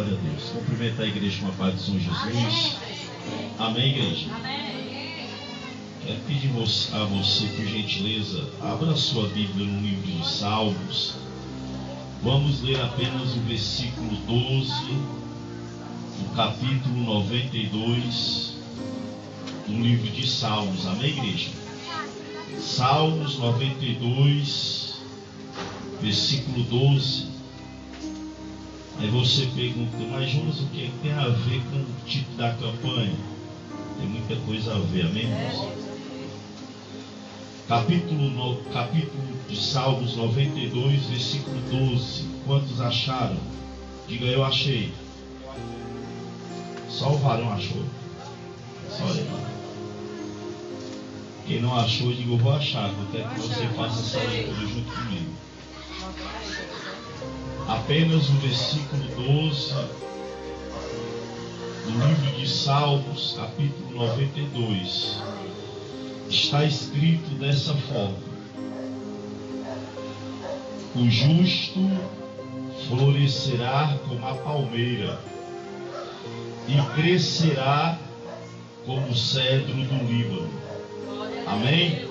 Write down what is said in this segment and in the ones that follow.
Glória a Deus. Cumprimenta a igreja com a paz do Senhor Jesus. Amém, igreja? Quero pedir a você, por gentileza, abra a sua Bíblia no livro de Salmos. Vamos ler apenas o versículo 12, do capítulo 92, do livro de Salmos. Amém, igreja? Salmos 92, versículo 12. Aí você pergunta, mas Jonas, o que tem a ver com o título da campanha? Tem muita coisa a ver, amém, irmãos? Capítulo de Salmos 92, versículo 12. Quantos acharam? Diga, eu achei. Só o varão achou. Só ele. Quem não achou, diga, eu vou achar. Eu quero que você faça essa leitura junto comigo. Apenas o versículo 12 do livro de Salmos, capítulo 92, está escrito dessa forma: o justo florescerá como a palmeira e crescerá como o cedro do Líbano. Amém?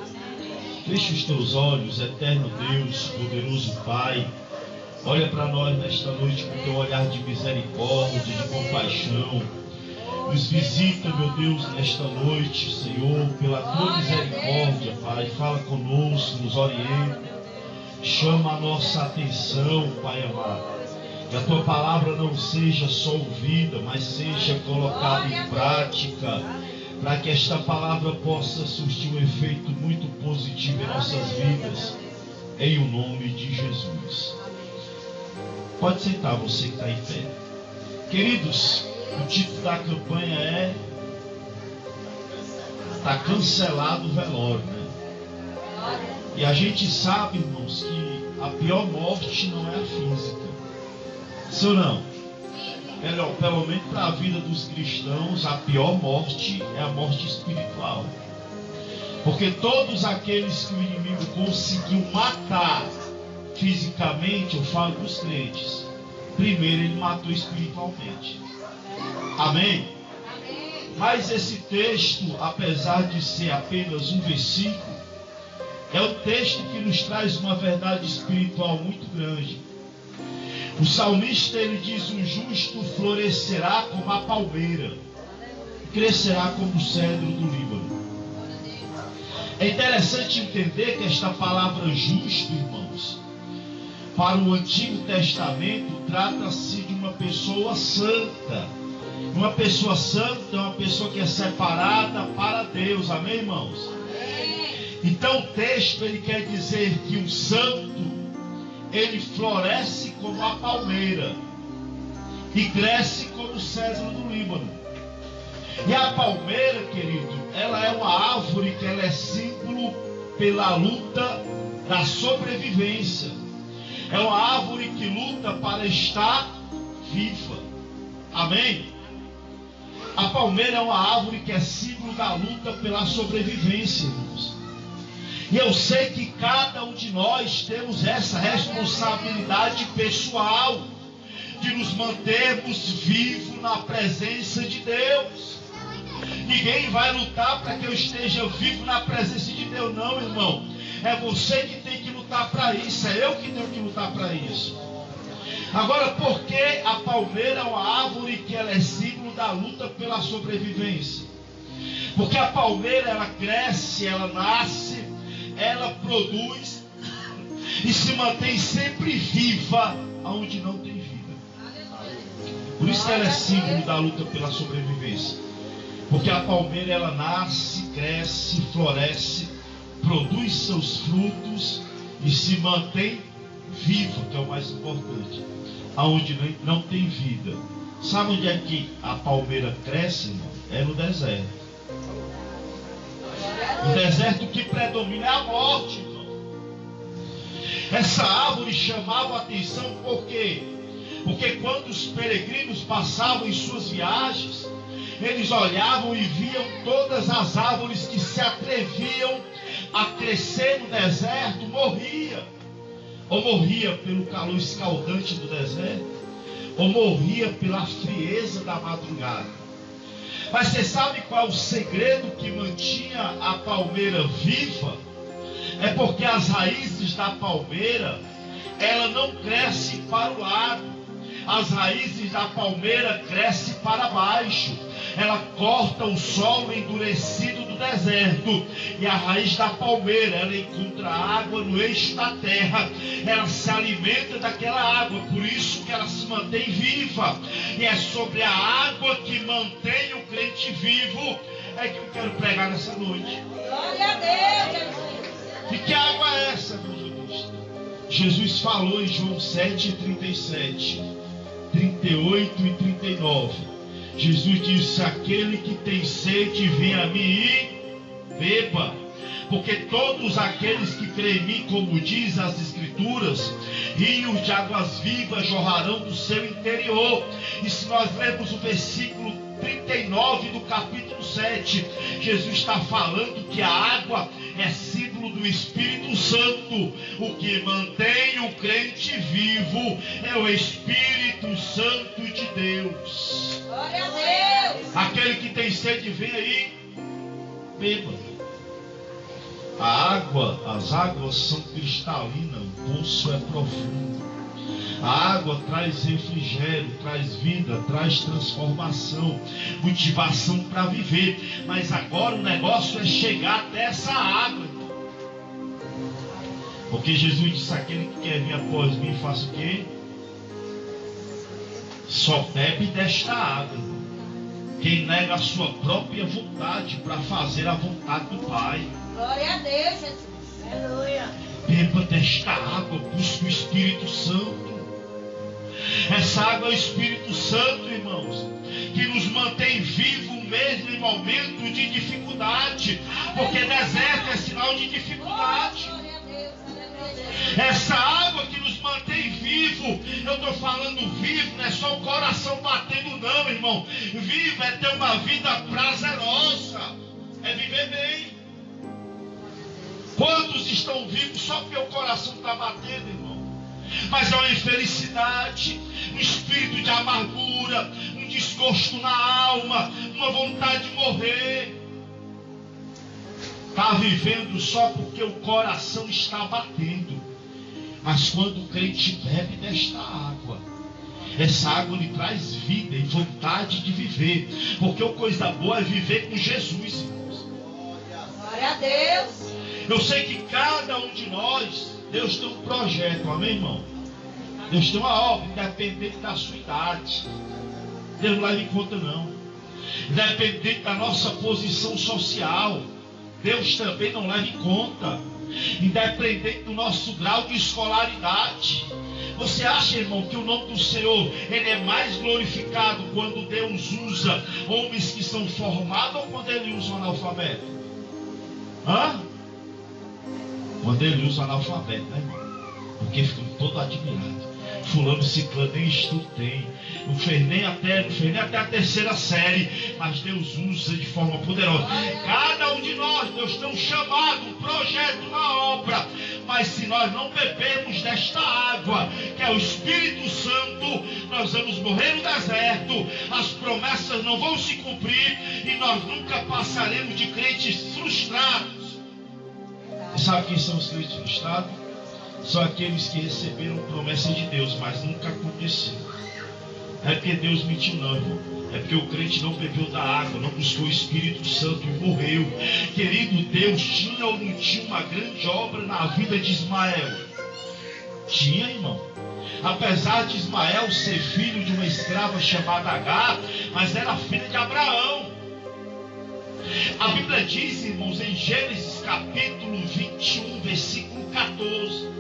Feche os teus olhos, eterno Deus, poderoso Pai. Olha para nós nesta noite com teu olhar de misericórdia, de compaixão. Nos visita, meu Deus, nesta noite, Senhor, pela tua misericórdia, Pai. Fala conosco, nos orienta. Chama a nossa atenção, Pai amado. Que a tua palavra não seja só ouvida, mas seja colocada em prática, para que esta palavra possa surtir um efeito muito positivo em nossas vidas. Em o nome de Jesus. Pode sentar, você que está em pé. Queridos, o título da campanha é "Está cancelado o velório", né? E a gente sabe, irmãos, que a pior morte não é a física. Sim ou não? Pelo menos para a vida dos cristãos, a pior morte é a morte espiritual. Porque todos aqueles que o inimigo conseguiu matar fisicamente, eu falo dos crentes, primeiro ele matou espiritualmente. Amém? Mas esse texto, apesar de ser apenas um versículo, é um texto que nos traz uma verdade espiritual muito grande. O salmista, ele diz: o justo florescerá como a palmeira, crescerá como o cedro do Líbano. É interessante entender que esta palavra justo, irmãos, para o Antigo Testamento, trata-se de uma pessoa santa. Uma pessoa santa é uma pessoa que é separada para Deus. Amém, irmãos? Então o texto, ele quer dizer que o santo, ele floresce como a palmeira e cresce como o cedro do Líbano. E a palmeira, querido, ela é uma árvore que ela é símbolo pela luta da sobrevivência. É uma árvore que luta para estar viva. Amém? A palmeira é uma árvore que é símbolo da luta pela sobrevivência, irmãos. E eu sei que cada um de nós temos essa responsabilidade pessoal de nos mantermos vivos na presença de Deus. Ninguém vai lutar para que eu esteja vivo na presença de Deus, não, irmão. É você que tem que lutar para isso, é eu que tenho que lutar para isso. Agora, por que a palmeira é uma árvore que ela é símbolo da luta pela sobrevivência? Porque a palmeira, ela cresce, ela nasce, ela produz e se mantém sempre viva onde não tem vida. Por isso que ela é símbolo da luta pela sobrevivência. Porque a palmeira, ela nasce, cresce, floresce, produz seus frutos e se mantém viva, que é o mais importante, aonde não tem vida. Sabe onde é que a palmeira cresce, irmão? É no deserto. O deserto que predomina é a morte, irmão. Essa árvore chamava a atenção por quê? Porque quando os peregrinos passavam em suas viagens, eles olhavam e viam todas as árvores que se atreviam a crescer no deserto, morria. Ou morria pelo calor escaldante do deserto, ou morria pela frieza da madrugada. Mas você sabe qual é o segredo que mantinha a palmeira viva? É porque as raízes da palmeira, ela não cresce para o lado. As raízes da palmeira crescem para baixo. Ela corta o solo endurecido do deserto. E a raiz da palmeira, ela encontra água no eixo da terra. Ela se alimenta daquela água. Por isso que ela se mantém viva. E é sobre a água que mantém o crente vivo é que eu quero pregar nessa noite. Glória a Deus, Jesus. E que água é essa, meus irmãos? Jesus falou em João 7,37, 38 e 39. Jesus disse: aquele que tem sede, vem a mim e beba. Porque todos aqueles que creem em mim, como diz as Escrituras, rios de águas vivas jorrarão do seu interior. E se nós lermos o versículo 39 do capítulo 7, Jesus está falando que a água é símbolo do Espírito Santo. O que mantém o crente vivo é o Espírito Santo de Deus. Glória a Deus. Aquele que tem sede, vem aí, beba. A água, as águas são cristalinas, o poço é profundo. A água traz refrigério, traz vida, traz transformação, motivação para viver. Mas agora o negócio é chegar até essa água. Porque Jesus disse: aquele que quer vir após mim, faça o quê? Só bebe desta água. Quem nega a sua própria vontade para fazer a vontade do Pai. Glória a Deus, Jesus. Aleluia. Beba desta água, busque o Espírito Santo. Essa água é o Espírito Santo, irmãos, que nos mantém vivos mesmo em momento de dificuldade. Porque deserto é sinal de dificuldade. Essa água que nos mantém vivo, eu estou falando vivo, não é só o coração batendo não, irmão. Vivo é ter uma vida prazerosa, é viver bem. Quantos estão vivos só porque o coração está batendo, irmão? Mas é uma infelicidade, um espírito de amargura, um desgosto na alma, uma vontade de morrer. Está vivendo só porque o coração está batendo. Mas quando o crente bebe desta água, essa água lhe traz vida e vontade de viver. Porque a coisa boa é viver com Jesus, irmãos. Glória a Deus. Eu sei que cada um de nós, Deus tem um projeto, amém, irmão? Deus tem uma obra, independente da sua idade. Deus não leva em conta, não. Independente da nossa posição social, Deus também não leva em conta. Independente do nosso grau de escolaridade. Você acha, irmão, que o nome do Senhor ele é mais glorificado quando Deus usa homens que são formados ou quando Ele usa um analfabeto? Hã? Quando Ele usa um analfabeto, né, irmão? Porque ficam todo admirados. Fulano, ciclano, nem estudo tem. Não fez nem até a terceira série. Mas Deus usa de forma poderosa. Cada um de nós, Deus tem um chamado, um projeto, uma obra. Mas se nós não bebermos desta água, que é o Espírito Santo, nós vamos morrer no deserto. As promessas não vão se cumprir. E nós nunca passaremos de crentes frustrados. E sabe quem são os crentes frustrados? São aqueles que receberam promessa de Deus, mas nunca aconteceu. Não é porque Deus mentiu, não, irmão. É porque o crente não bebeu da água, não buscou o Espírito Santo e morreu. Querido, Deus tinha ou não tinha uma grande obra na vida de Ismael? Tinha, irmão. Apesar de Ismael ser filho de uma escrava chamada Agar, mas era filha de Abraão. A Bíblia diz, irmãos, em Gênesis capítulo 21, versículo 14.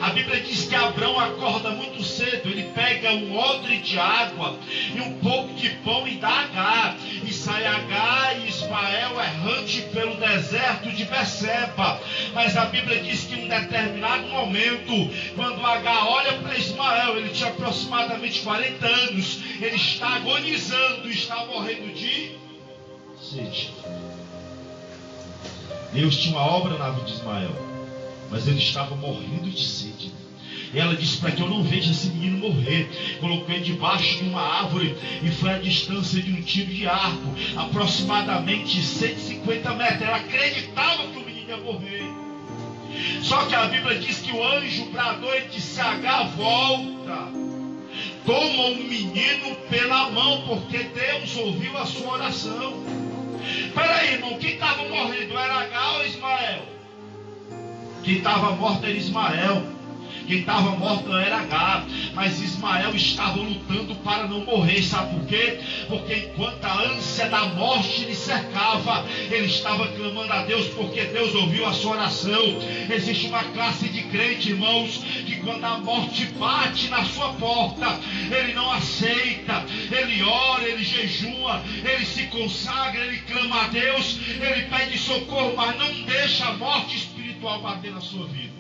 A Bíblia diz que Abraão acorda muito cedo. Ele pega um odre de água e um pouco de pão e dá a Agar. E sai Agar e Ismael errante pelo deserto de Beceba. Mas a Bíblia diz que em um determinado momento, quando Agar olha para Ismael, ele tinha aproximadamente 40 anos. Ele está agonizando, está morrendo de sede. Deus tinha uma obra na vida de Ismael, mas ele estava morrendo de sede. Ela disse: para que eu não veja esse menino morrer, colocou ele debaixo de uma árvore e foi a distância de um tiro de arco, aproximadamente 150 metros. Ela acreditava que o menino ia morrer. Só que a Bíblia diz que o anjo bradou e disse: Agar, volta, toma o menino pela mão, porque Deus ouviu a sua oração. Peraí, irmão, quem estava morrendo era Agar ou Ismael? Quem estava morto era Ismael. Quem estava morto era Agar, mas Ismael estava lutando para não morrer. Sabe por quê? Porque enquanto a ânsia da morte lhe cercava, ele estava clamando a Deus, porque Deus ouviu a sua oração. Existe uma classe de crente, irmãos, que quando a morte bate na sua porta, ele não aceita, ele ora, ele jejua, ele se consagra, ele clama a Deus, ele pede socorro, mas não deixa a morte espiritual bater na sua vida.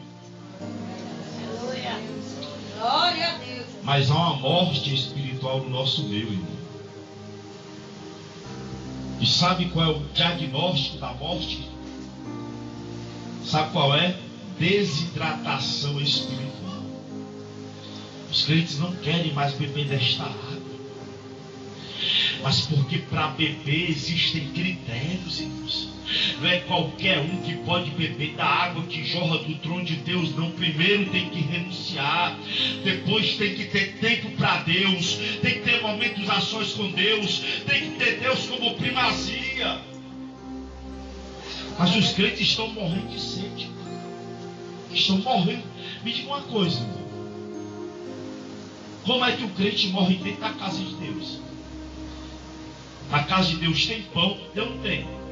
Glória a Deus. Mas há uma morte espiritual no nosso meio, irmão. E sabe qual é o diagnóstico da morte? Sabe qual é? Desidratação espiritual. Os crentes não querem mais beber desta água. Mas porque para beber existem critérios, irmãos. Não é qualquer um que pode beber da água que jorra do trono de Deus. Não, primeiro tem que renunciar, depois tem que ter tempo para Deus, tem que ter momentos a sós com Deus, tem que ter Deus como primazia. Mas os crentes estão morrendo de sede, estão morrendo. Me diga uma coisa, irmão. Como é que o crente morre dentro da casa de Deus? Na casa de Deus tem pão, Deus não tem.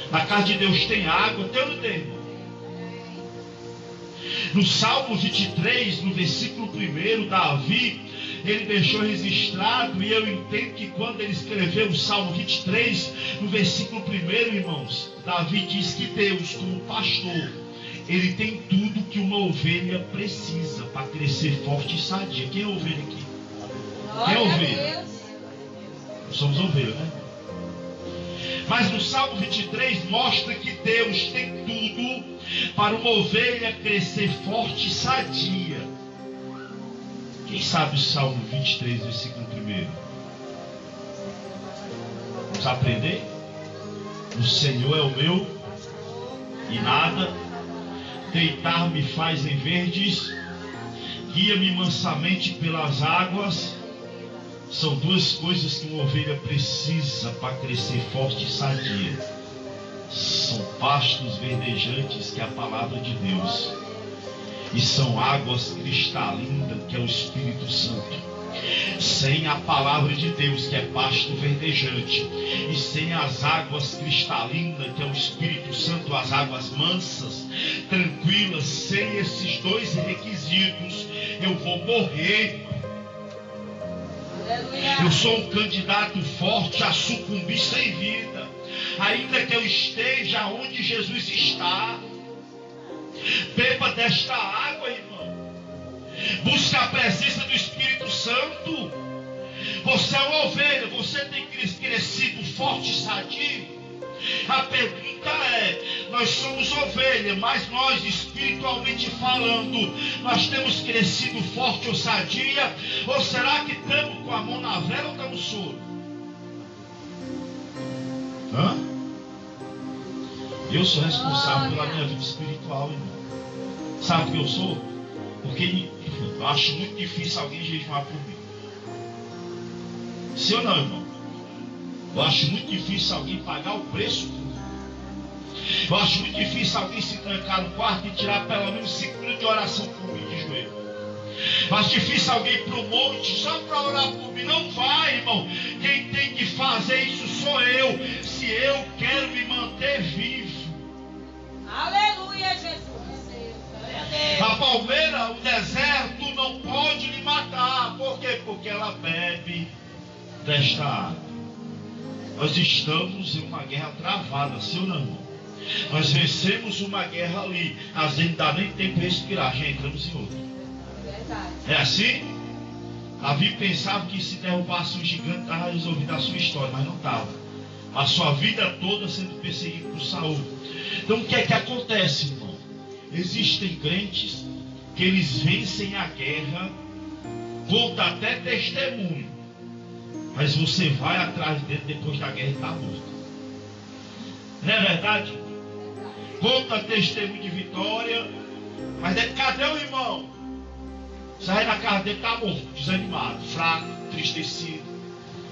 Na casa de Deus tem água, Deus não tem, irmão. No Salmo 23, no versículo 1, Davi, ele deixou registrado, e eu entendo que quando ele escreveu o Salmo 23, no versículo 1, irmãos, Davi diz que Deus, como pastor, ele tem tudo que uma ovelha precisa para crescer forte e sadia. Quem é ovelha aqui? Quem é ovelha? Nós somos ovelha, né? Mas no Salmo 23 mostra que Deus tem tudo para uma ovelha crescer forte e sadia. Quem sabe o Salmo 23, versículo 1? Vamos aprender? O Senhor é o meu e nada, deitar-me faz em verdes, guia-me mansamente pelas águas. São duas coisas que uma ovelha precisa para crescer forte e sadia. São pastos verdejantes, que é a palavra de Deus, e são águas cristalinas, que é o Espírito Santo. Sem a palavra de Deus, que é pasto verdejante, e sem as águas cristalinas, que é o Espírito Santo, as águas mansas, tranquilas, sem esses dois requisitos, eu vou morrer. Eu sou um candidato forte a sucumbir sem vida, ainda que eu esteja onde Jesus está. Beba desta água, irmão. Busque a presença do Espírito Santo. Você é uma ovelha, você tem crescido forte e sadio. A pergunta é: nós somos ovelha, mas nós, espiritualmente falando, nós temos crescido forte ou sadia? Ou será que estamos com a mão na vela ou estamos solos? Eu sou responsável pela minha vida espiritual, irmão. Sabe o que eu sou? Porque eu acho muito difícil alguém jejuar por mim. Sim ou não, irmão? Eu acho muito difícil alguém pagar o preço. Eu acho muito difícil alguém se trancar no quarto e tirar pelo menos 5 minutos de oração por mim de joelho. Eu acho difícil alguém ir para o monte só para orar por mim. Não vai, irmão. Quem tem que fazer isso sou eu. Se eu quero me manter vivo. Aleluia, Jesus. A palmeira, o deserto não pode lhe matar. Por quê? Porque ela bebe desta água. Nós estamos em uma guerra travada, sim ou não? Nós vencemos uma guerra ali, às vezes não dá nem tempo de respirar, já entramos em outra. É assim? Davi pensava que se derrubasse um gigante estava resolvida a sua história, mas não estava. A sua vida toda sendo perseguido por Saul. Então o que é que acontece, irmão? Existem crentes que eles vencem a guerra, conta até testemunho, mas você vai atrás dele depois da guerra e está morto. Não é verdade? Conta testemunho de vitória, mas cadê o irmão? Sai na casa dele, está morto, desanimado, fraco, entristecido.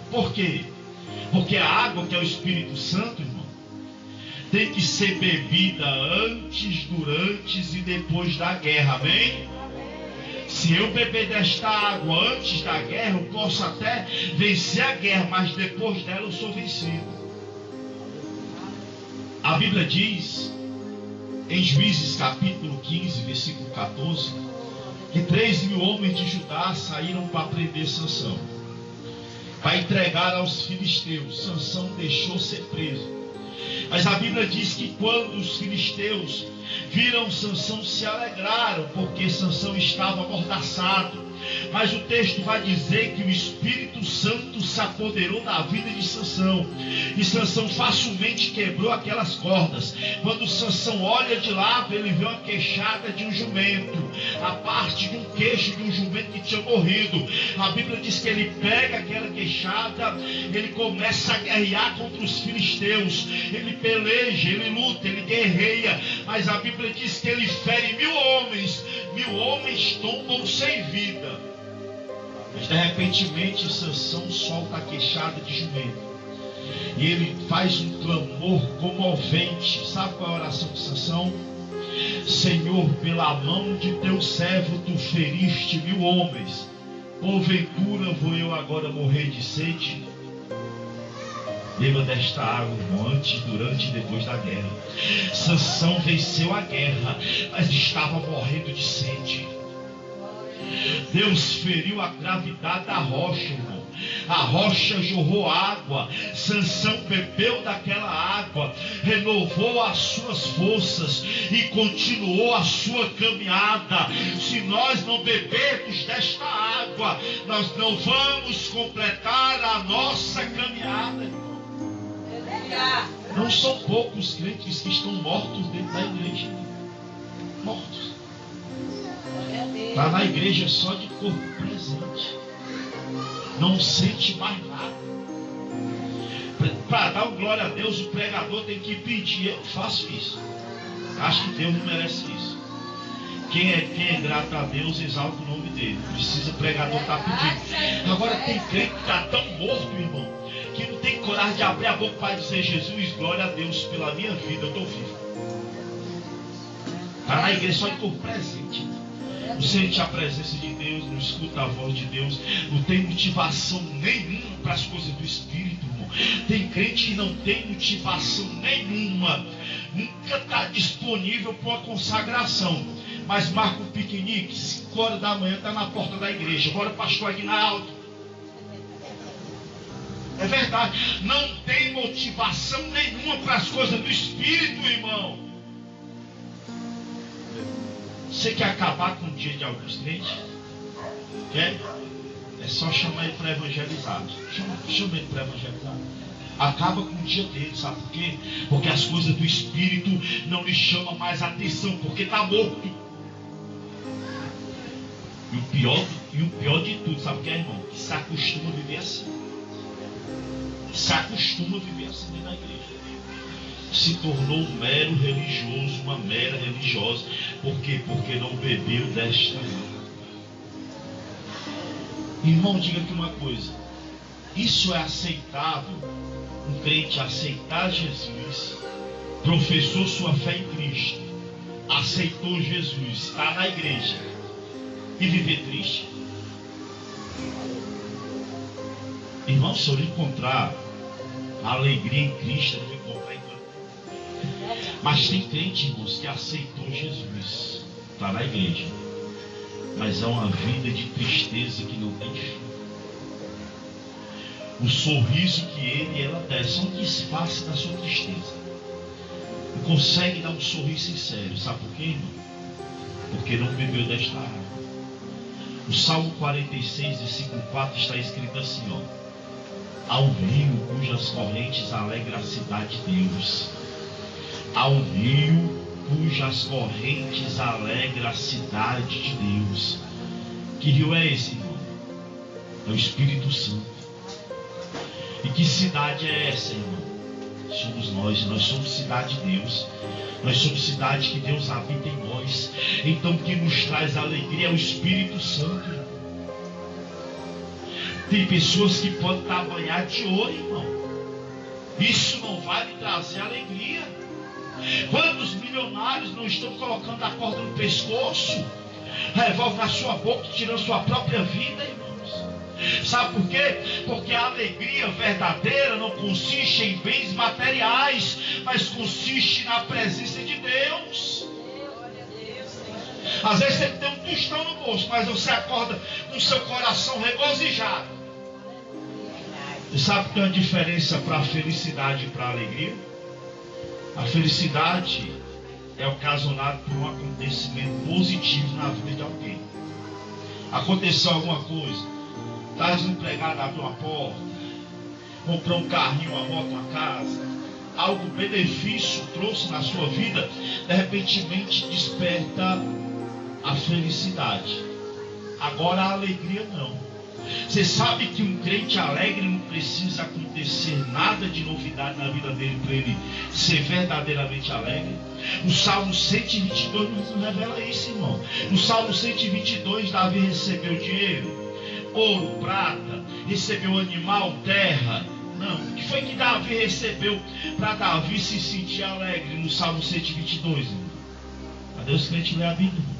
Por quê? Porque a água, que é o Espírito Santo, irmão, tem que ser bebida antes, durante e depois da guerra, amém? Se eu beber desta água antes da guerra, eu posso até vencer a guerra, mas depois dela eu sou vencido. A Bíblia diz, em Juízes capítulo 15, versículo 14, que 3.000 homens de Judá saíram para prender Sansão, para entregar aos filisteus. Sansão deixou ser preso. Mas a Bíblia diz que quando os filisteus viram Sansão, se alegraram, porque Sansão estava amordaçado. Mas o texto vai dizer que o Espírito Santo se apoderou da vida de Sansão, e Sansão facilmente quebrou aquelas cordas. Quando Sansão olha de lado, ele vê uma queixada de um jumento, a parte de um queixo de um jumento que tinha morrido. A Bíblia diz que ele pega aquela queixada, ele começa a guerrear contra os filisteus, ele peleja, ele luta, ele guerreia, mas a Bíblia diz que ele fere 1.000 homens, 1.000 homens tombam sem vida. Mas de repentemente Sansão solta a queixada de jumento, e ele faz um clamor comovente. Sabe qual é a oração de Sansão? Senhor, pela mão de teu servo tu feriste 1.000 homens, porventura vou eu agora morrer de sede? Beba desta água, irmão, antes, durante e depois da guerra. Sansão venceu a guerra, mas estava morrendo de sede. Deus feriu a gravidade da rocha, irmão. A rocha jorrou água. Sansão bebeu daquela água, renovou as suas forças e continuou a sua caminhada. Se nós não bebermos desta água, nós não vamos completar a nossa caminhada, irmão. Não são poucos crentes que estão mortos dentro da igreja. Mortos. Está na igreja só de corpo presente. Não sente mais nada. Para dar glória a Deus, o pregador tem que pedir. Eu faço isso. Acho que Deus não merece isso. Quem é grato a Deus, exalta o nome dele. Precisa o pregador estar pedindo. Agora tem crente que está tão morto, irmão, que não tem coragem de abrir a boca para dizer: Jesus, glória a Deus pela minha vida, eu estou vivo. Está na igreja só de corpo presente. Não sente a presença de Deus, não escuta a voz de Deus, não tem motivação nenhuma para as coisas do Espírito, irmão. Tem crente que não tem motivação nenhuma, nunca está disponível para uma consagração, mas marca um piquenique, 5 horas da manhã está na porta da igreja. Bora, pastor Aguinaldo. É verdade, não tem motivação nenhuma para as coisas do Espírito, irmão. Você quer acabar com o dia de alguns crentes? Quer? É só chamar ele para evangelizar. Chama ele para evangelizar. Acaba com o dia dele, sabe por quê? Porque as coisas do Espírito não lhe chamam mais atenção, porque está morto. E o pior de tudo, sabe o que é, irmão? Que se acostuma a viver assim. Se acostuma a viver assim dentro da igreja. Se tornou um mero religioso, uma mera religiosa. Por quê? Porque não bebeu desta água. Irmão, diga aqui uma coisa. Isso é aceitável? Um crente aceitar Jesus, professou sua fé em Cristo, aceitou Jesus, está na igreja e viver triste? Irmão, se eu encontrar a alegria em Cristo, eu não vou encontrar em canto. Mas tem crente, irmãos, que aceitou Jesus, está na igreja, mas é uma vida de tristeza que não tem fim. O sorriso que ele e ela dá são um disfarce da sua tristeza. Não consegue dar um sorriso sincero. Sabe por quê, irmão? Porque não bebeu desta água. O Salmo 46, versículo 4 está escrito assim, ó: ao rio cujas correntes alegra a cidade de Deus. Ao rio cujas correntes alegram a cidade de Deus. Que rio é esse, irmão? É o Espírito Santo. E que cidade é essa, irmão? Somos nós somos cidade de Deus. Nós somos cidade que Deus habita em nós. Então quem nos traz alegria é o Espírito Santo, irmão. Tem pessoas que podem estar banhadas de ouro, irmão. Isso não vai lhe trazer alegria. Quantos milionários não estão colocando a corda no pescoço, revólver na sua boca, tirando sua própria vida, irmãos? Sabe por quê? Porque a alegria verdadeira não consiste em bens materiais, mas consiste na presença de Deus. Às vezes você tem um tostão no bolso, mas você acorda com seu coração regozijado. Você sabe que tem uma diferença para a felicidade e para a alegria? A felicidade é ocasionada por um acontecimento positivo na vida de alguém. Aconteceu alguma coisa, está desempregado, abriu uma porta, comprou um carrinho, uma moto, uma casa, algo benefício trouxe na sua vida, de repentemente desperta a felicidade. Agora a alegria não. Você sabe que um crente alegre não precisa acontecer nada de novidade na vida dele para ele ser verdadeiramente alegre. O Salmo 122 nos revela isso, irmão. No Salmo 122, Davi recebeu dinheiro, ouro, prata, recebeu animal, terra. Não, o que foi que Davi recebeu para Davi se sentir alegre no Salmo 122, irmão? Cadê os crentes ler a Bíblia, irmão?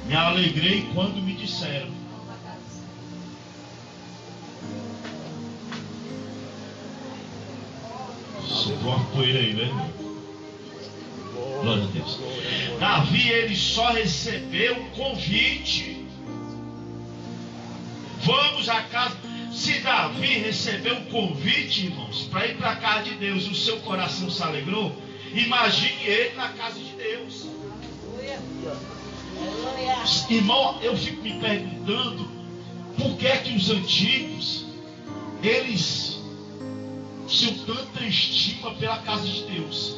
Me alegrei quando me disseram. Sobrou uma poeira aí, né? Glória a Deus. Davi, ele só recebeu um convite. Vamos à casa. Se Davi recebeu um convite, irmãos, para ir para a casa de Deus, o seu coração se alegrou. Imagine ele na casa de Deus. Irmão, eu fico me perguntando por que é que os antigos, eles tinham tanta estima pela casa de Deus.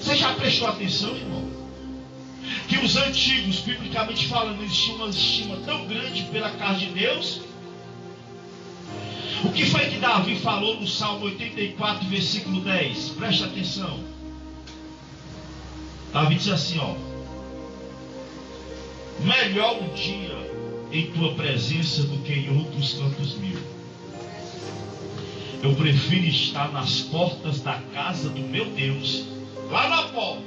Você já prestou atenção, irmão? Que os antigos, biblicamente falando, eles tinham uma estima tão grande pela casa de Deus. O que foi que Davi falou no Salmo 84, versículo 10? Preste atenção. Davi diz assim, ó: melhor um dia em tua presença do que em outros tantos mil. Eu prefiro estar nas portas da casa do meu Deus, lá na porta,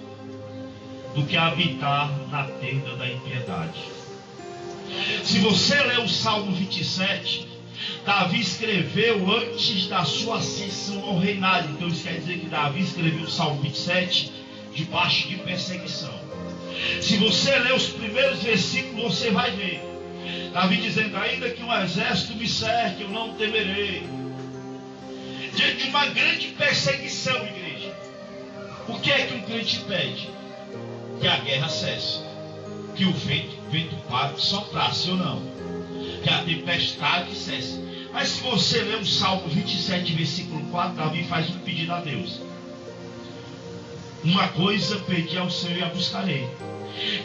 do que habitar na tenda da impiedade. Se você ler o Salmo 27, Davi escreveu antes da sua ascensão ao reinado. Então isso quer dizer que Davi escreveu o Salmo 27 debaixo de perseguição. Se você ler os primeiros versículos, você vai ver Davi dizendo: ainda que um exército me cerque, eu não temerei. Diante de uma grande perseguição, igreja, o que é que um crente pede? Que a guerra cesse, que o vento pare de soprar, sim ou não? Que a tempestade cesse. Mas se você ler o Salmo 27, versículo 4, Davi faz um pedido a Deus: uma coisa pedi ao Senhor e a buscarei,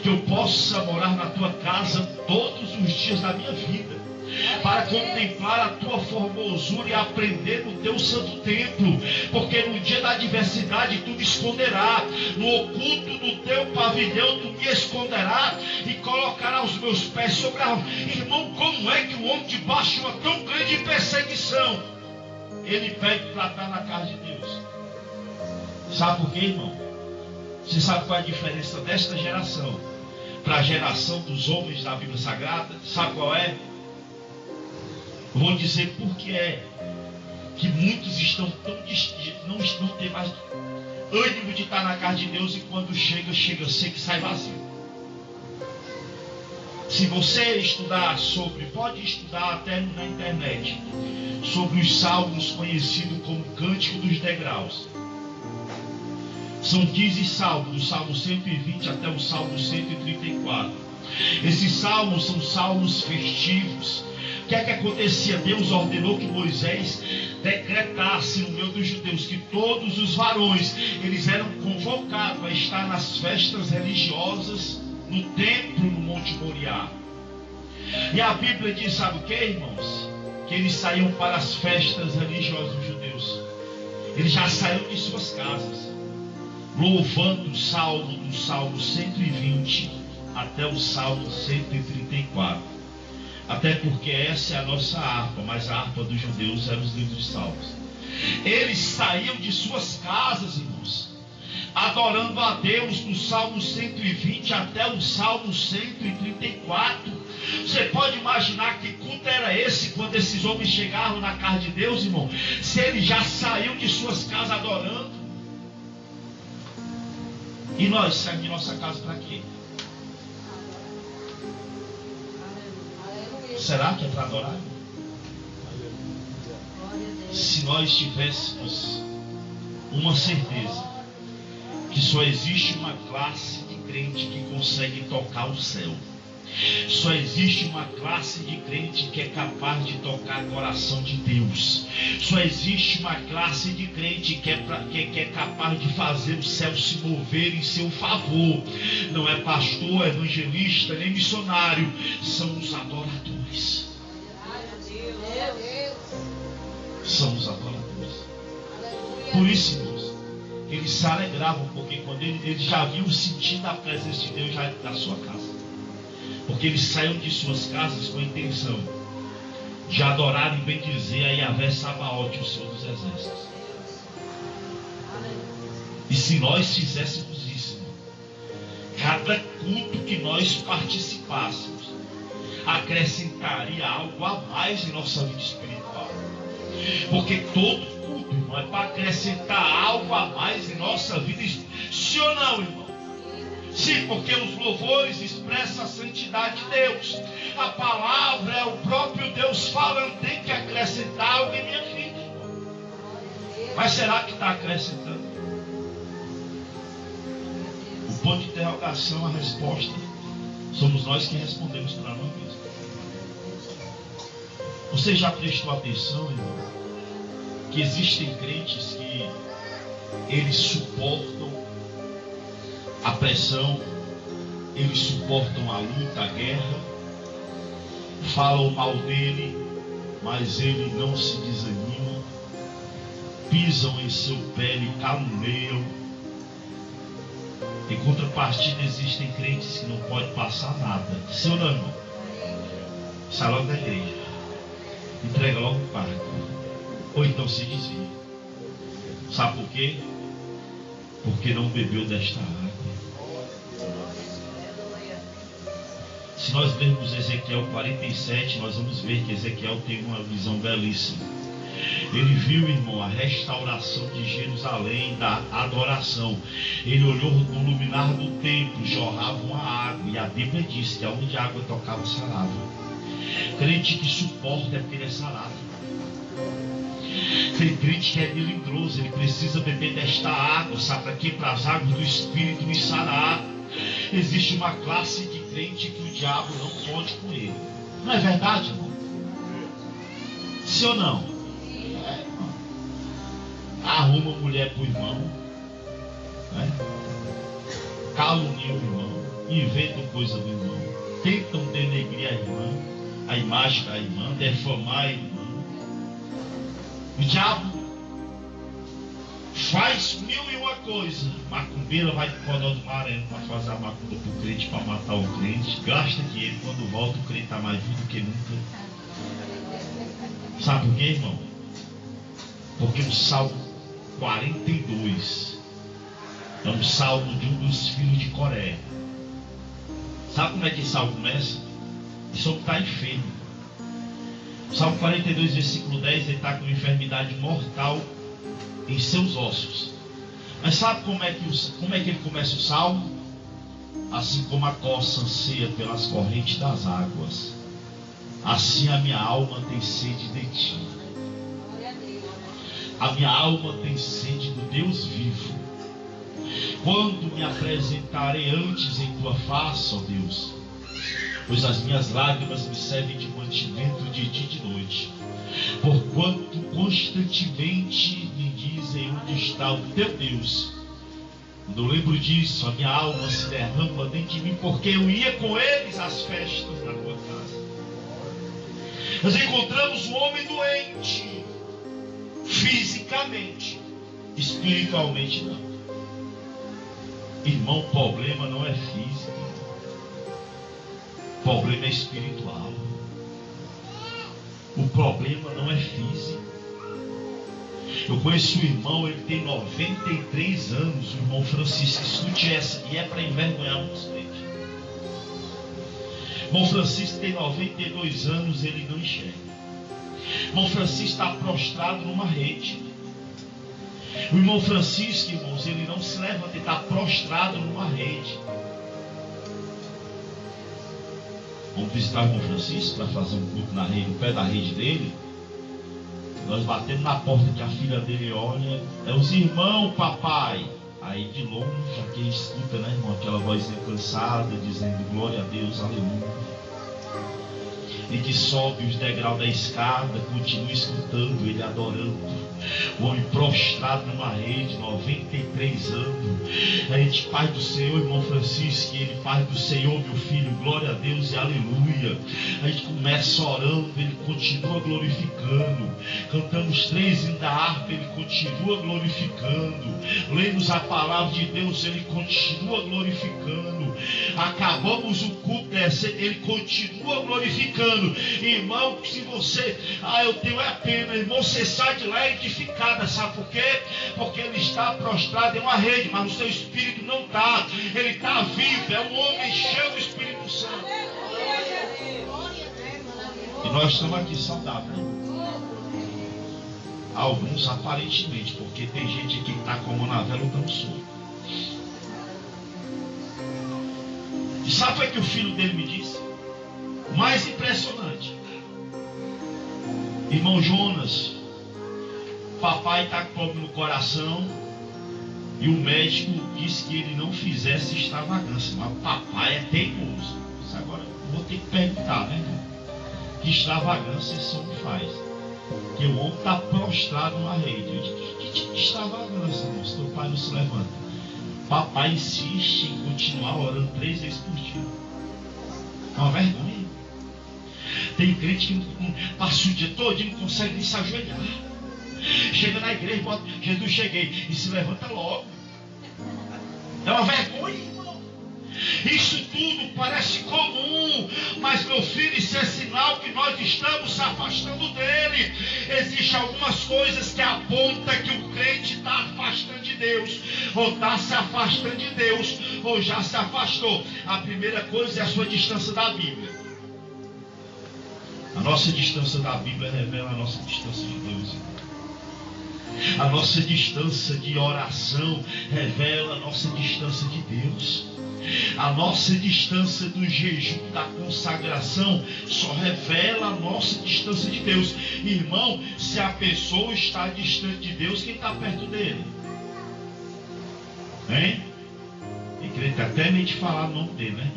que eu possa morar na tua casa todos os dias da minha vida, para contemplar a tua formosura e aprender no teu santo templo, porque no dia da adversidade tu me esconderás, no oculto do teu pavilhão tu me esconderás e colocarás os meus pés sobre a... Irmão, como é que o homem debaixo de uma tão grande perseguição, ele pede para estar na casa de Deus? Sabe por quê, irmão? Você sabe qual é a diferença desta geração para a geração dos homens da Bíblia Sagrada? Sabe qual é? Vou dizer por que é que muitos estão não tem mais ânimo de estar na casa de Deus, e quando chega seco e sai vazio. Se você estudar sobre, pode estudar até na internet, sobre os salmos conhecidos como Cântico dos Degraus. São 15 salmos, do Salmo 120 até o Salmo 134. Esses salmos são salmos festivos, que é que acontecia? Deus ordenou que Moisés decretasse no meio dos judeus que todos os varões, eles eram convocados a estar nas festas religiosas no templo no Monte Moriá. E a Bíblia diz, sabe o que, irmãos? Que eles saíam para as festas religiosas dos judeus. Eles já saíram de suas casas, louvando o salmo do Salmo 120 até o Salmo 134. Até porque essa é a nossa harpa, mas a harpa dos judeus era os livros de salmos. Eles saíam de suas casas, irmãos, adorando a Deus do Salmo 120 até o Salmo 134. Você pode imaginar que culto era esse quando esses homens chegaram na casa de Deus, irmão? Se eles já saíram de suas casas adorando. E nós saímos de nossa casa para quê? Será que é para adorar? Se nós tivéssemos uma certeza que só existe uma classe de crente que consegue tocar o céu, só existe uma classe de crente que é capaz de tocar o coração de Deus, só existe uma classe de crente que é capaz de fazer o céu se mover em seu favor. Não é pastor, evangelista, nem missionário, são os adoradores. São os adoradores. Por isso, irmãos, eles se alegravam, porque quando eles já viam o sentido da presença de Deus já na sua casa. Porque eles saíram de suas casas com a intenção de adorar e bendizer a Yahvé Sabaote, o Senhor dos Exércitos. E se nós fizéssemos isso, irmão, cada culto que nós participássemos acrescentaria algo a mais em nossa vida espiritual. Porque todo culto, irmão, é para acrescentar algo a mais em nossa vida espiritual. Sim ou não, irmão? Sim, porque os louvores expressam a santidade de Deus. A palavra é o próprio Deus falando, tem que acrescentar algo em minha vida. Mas será que está acrescentando? O ponto de interrogação, a resposta, somos nós que respondemos para nós mesmos. Você já prestou atenção, irmão, que existem crentes que eles suportam a pressão, eles suportam a luta, a guerra, falam mal dele, mas ele não se desanima, pisam em seu pé e caluniam. Em contrapartida, existem crentes que não podem passar nada. Seu não, sai logo da igreja, entrega logo o parque, ou então se desvia. Sabe por quê? Porque não bebeu desta água. Se nós lermos Ezequiel 47, nós vamos ver que Ezequiel tem uma visão belíssima. Ele viu, irmão, a restauração de Jerusalém, da adoração. Ele olhou no luminar do templo, jorrava uma água, e a Bíblia diz que aonde a água tocava, sarava. Crente que suporta é porque ele é sarado. Tem crente que é melindroso, ele precisa beber desta água, sabe para quê? Para as águas do Espírito me sarar. Existe uma classe de crente que o diabo não pode com ele. Não é verdade, irmão? Sim ou não? É, irmão. Arruma mulher para o irmão, né? Calunia o irmão, inventam coisa do irmão, tentam denegrir a irmã, a imagem da irmã, defamar a irmã. O diabo faz 1001 coisa. Macumbeira vai pro Codó do Maré para fazer a macumba pro crente, para matar o crente. Gasta dinheiro, quando volta o crente está mais vivo do que nunca. Sabe por quê, irmão? Porque o Salmo 42 é um salmo de um dos filhos de Coré. Sabe como é que esse salmo começa? Esse homem está enfermo. Salmo 42, versículo 10, ele está com uma enfermidade mortal em seus ossos. Mas sabe como é que ele começa o salmo? Assim como a coça anseia pelas correntes das águas, assim a minha alma tem sede de ti. A minha alma tem sede do Deus vivo. Quando me apresentarei antes em tua face, ó Deus, pois as minhas lágrimas me servem de mantimento de dia e de noite. Porquanto constantemente me dizem onde está o teu Deus. Quando eu lembro disso, a minha alma se derrama dentro de mim, porque eu ia com eles às festas da tua casa. Nós encontramos um homem doente, fisicamente, espiritualmente não. Irmão, o problema não é físico, o problema é espiritual. O problema não é físico. Eu conheço o irmão, ele tem 93 anos, o irmão Francisco, escute essa, e é para envergonhar uns crentes. O irmão Francisco tem 92 anos, ele não enxerga. O irmão Francisco está prostrado numa rede. O irmão Francisco, irmãos, ele não se levanta, ele está prostrado numa rede. Vamos visitar o irmão Francisco para fazer um culto na rede, no pé da rede dele. Nós batemos na porta que a filha dele olha, é os irmãos, papai. Aí de longe, aquele escuta, né, irmão, aquela vozinha cansada, dizendo glória a Deus, aleluia. E que sobe os degraus da escada, continua escutando, ele adorando. O homem prostrado numa rede, 93 anos. A gente, Pai do Senhor, irmão Francisco, e ele, Pai do Senhor, meu filho, glória a Deus e aleluia. A gente começa orando, ele continua glorificando. Cantamos 3 hinos da harpa, ele continua glorificando. Lemos a palavra de Deus, ele continua glorificando. Acabamos o culto dessa, ele continua glorificando. Irmão, se você, eu tenho a pena, irmão, você sai de lá edificada, sabe por quê? Porque ele está prostrado em uma rede, mas o seu espírito não está, ele está vivo, é um homem cheio do Espírito Santo. E nós estamos aqui saudáveis, né? Alguns aparentemente, porque tem gente aqui que está com a mão na vela, não sou. E sabe o que o filho dele me disse? O mais impressionante, irmão Jonas, papai está com problema no coração e o médico disse que ele não fizesse extravagância, mas papai é teimoso. Isso agora eu vou ter que perguntar, né? Que extravagância esse homem faz? Porque o homem está prostrado numa rede. Eu digo, que tipo de extravagância, irmão? Se teu pai não se levanta. Papai insiste em continuar orando 3 vezes por dia. É uma vergonha. Tem crente que passa o dia todo e não consegue nem se ajoelhar. Chega na igreja e bota, Jesus cheguei, e se levanta logo. É uma vergonha, irmão. Isso tudo parece comum, mas meu filho, isso é sinal que nós estamos se afastando dele. Existem algumas coisas que apontam que o crente está afastando de Deus, ou está se afastando de Deus, ou já se afastou. A primeira coisa é a sua distância da Bíblia. A nossa distância da Bíblia revela a nossa distância de Deus. A nossa distância de oração revela a nossa distância de Deus. A nossa distância do jejum, da consagração, só revela a nossa distância de Deus. Irmão, se a pessoa está distante de Deus, quem está perto dele? Hein? E crente até nem te falar o nome dele, né,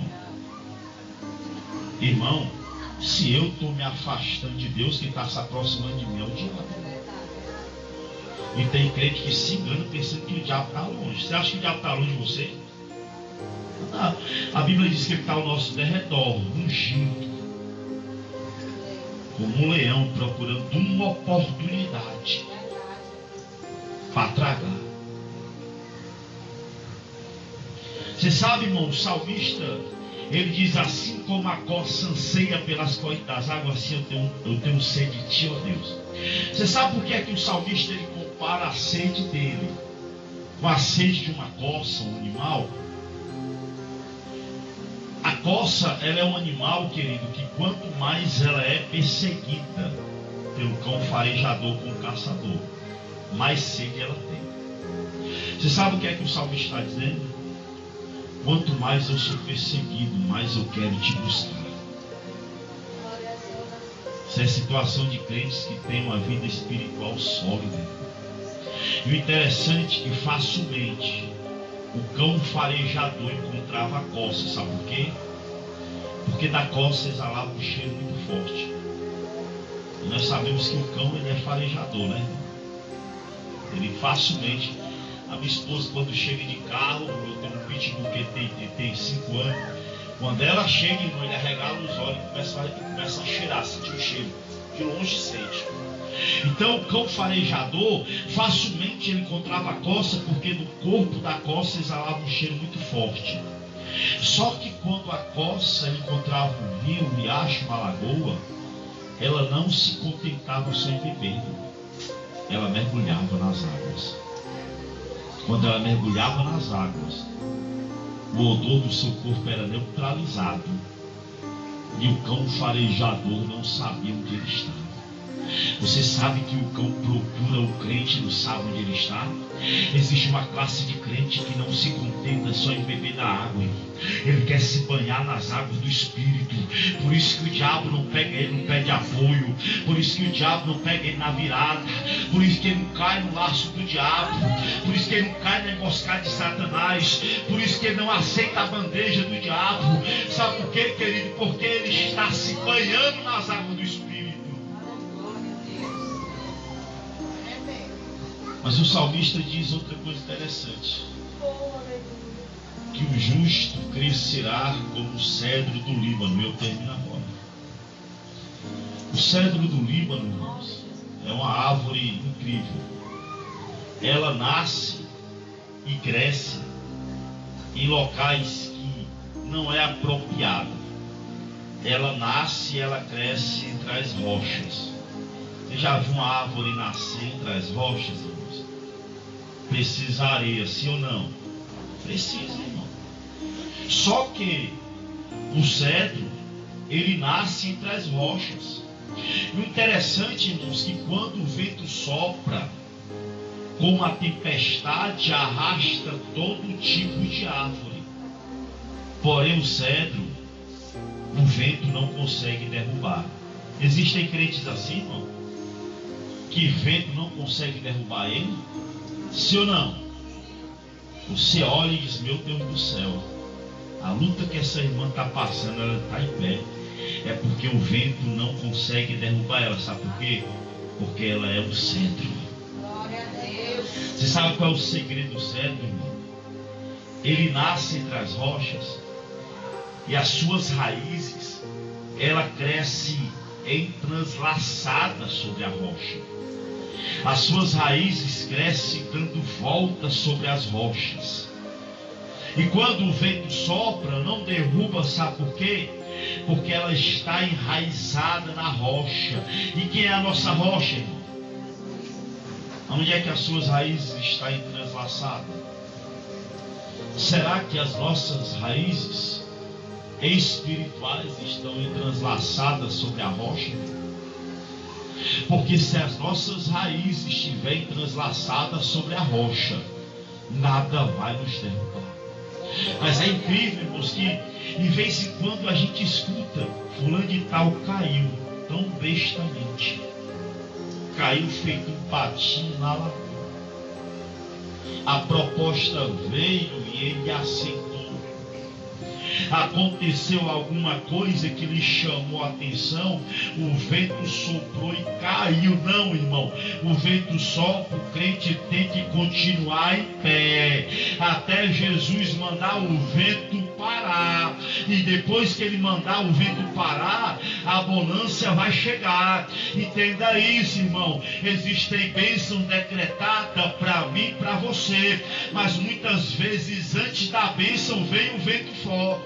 irmão? Irmão, se eu estou me afastando de Deus, quem está se aproximando de mim é o diabo. E tem crente que se engana pensando que o diabo está longe. Você acha que o diabo está longe de você? Não. A Bíblia diz que ele está ao nosso derredor, ungindo, como um leão procurando uma oportunidade para tragar. Você sabe, irmão, o salmista, ele diz assim: como a corça anseia pelas correntes das águas, assim eu tenho sede de ti, ó Deus. Você sabe por que é que o salmista ele compara a sede dele com a sede de uma corça, um animal? A corça, ela é um animal, querido, que quanto mais ela é perseguida pelo cão farejador com o caçador, mais sede ela tem. Você sabe o que é que o salmista está dizendo? Quanto mais eu sou perseguido, mais eu quero te buscar. Essa é a situação de crentes que têm uma vida espiritual sólida. E o interessante é que facilmente o cão farejador encontrava a coça. Sabe por quê? Porque Porque da costa exalava um cheiro muito forte. E nós sabemos que o cão, ele é farejador, né? Ele facilmente... A minha esposa, quando chega de carro, eu tenho um pitbull que tem 5 anos. Quando ela chega, irmão, ele arregala os olhos e começa a cheirar, sentir o cheiro. De longe sente. Então o cão farejador, facilmente ele encontrava a costa, porque do corpo da costa exalava um cheiro muito forte. Só que quando a costa encontrava um rio, um riacho, uma lagoa, ela não se contentava só em beber. Ela mergulhava nas águas. Quando ela mergulhava nas águas, o odor do seu corpo era neutralizado. E o cão farejador não sabia onde ele estava. Você sabe que o cão procura o crente e não sabe onde ele está? Existe uma classe de crente que não se contenta só em beber da água. Ele quer se banhar nas águas do Espírito. Por isso que o diabo não pega ele no pé de apoio. Por isso que o diabo não pega ele na virada. Por isso que ele não cai no laço do diabo. Por isso que ele não cai na emboscada de Satanás. Por isso que ele não aceita a bandeja do diabo. Sabe por quê, querido? Porque ele está se banhando nas águas do Espírito. Mas o salmista diz outra coisa interessante. Que o justo crescerá como o cedro do Líbano. Eu termino agora. O cedro do Líbano, irmãos, é uma árvore incrível. Ela nasce e cresce em locais que não é apropriado. Ela nasce e ela cresce entre as rochas. Você já viu uma árvore nascer entre as rochas, irmãos? Precisa areia, sim ou não? Precisa, irmão. Só que o cedro, ele nasce entre as rochas. E o interessante, irmãos, que quando o vento sopra, como a tempestade arrasta todo tipo de árvore. Porém o cedro, o vento não consegue derrubar. Existem crentes assim, irmão, que vento não consegue derrubar ele? Sim ou não? Você olha e diz, meu Deus do céu, a luta que essa irmã está passando, ela está em pé. É porque o vento não consegue derrubar ela. Sabe por quê? Porque ela é o cedro. Glória a Deus. Você sabe qual é o segredo do cedro, irmão? Ele nasce entre as rochas e as suas raízes, ela cresce entranslaçada sobre a rocha. As suas raízes crescem dando volta sobre as rochas. E quando o vento sopra, não derruba, sabe por quê? Porque ela está enraizada na rocha. E quem é a nossa rocha, irmão? Onde é que as suas raízes estão entranslaçadas? Será que as nossas raízes espirituais estão entranslaçadas sobre a rocha? Porque se as nossas raízes estiverem translaçadas sobre a rocha, nada vai nos derrubar. Mas é incrível, irmãos, que em vez em quando a gente escuta, fulano de tal caiu tão bestamente, caiu feito um patinho na lagoa. A proposta veio e ele aceitou. Aconteceu alguma coisa que lhe chamou a atenção, o vento soprou e caiu. Não, irmão, o vento sopra, o crente tem que continuar em pé até Jesus mandar o vento parar. E depois que ele mandar o vento parar, a bonança vai chegar. Entenda isso, irmão. Existem bênçãos decretadas para mim e para você, mas muitas vezes antes da bênção vem o vento forte.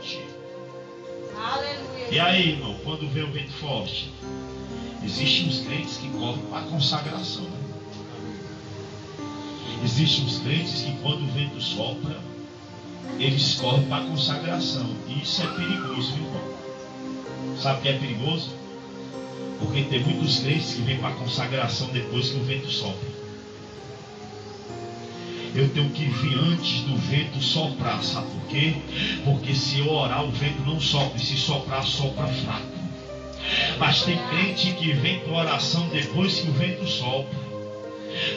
Aleluia. E aí, irmão, quando vem o vento forte, existem os crentes que correm para a consagração. Existem os crentes que quando o vento sopra, eles correm para a consagração. E isso é perigoso, viu, irmão? Sabe o que é perigoso? Porque tem muitos crentes que vêm para a consagração depois que o vento sopra. Eu tenho que vir antes do vento soprar, sabe por quê? Porque se eu orar, o vento não sopra, e se soprar, sopra fraco. Mas tem crente que vem para a oração depois que o vento sopra.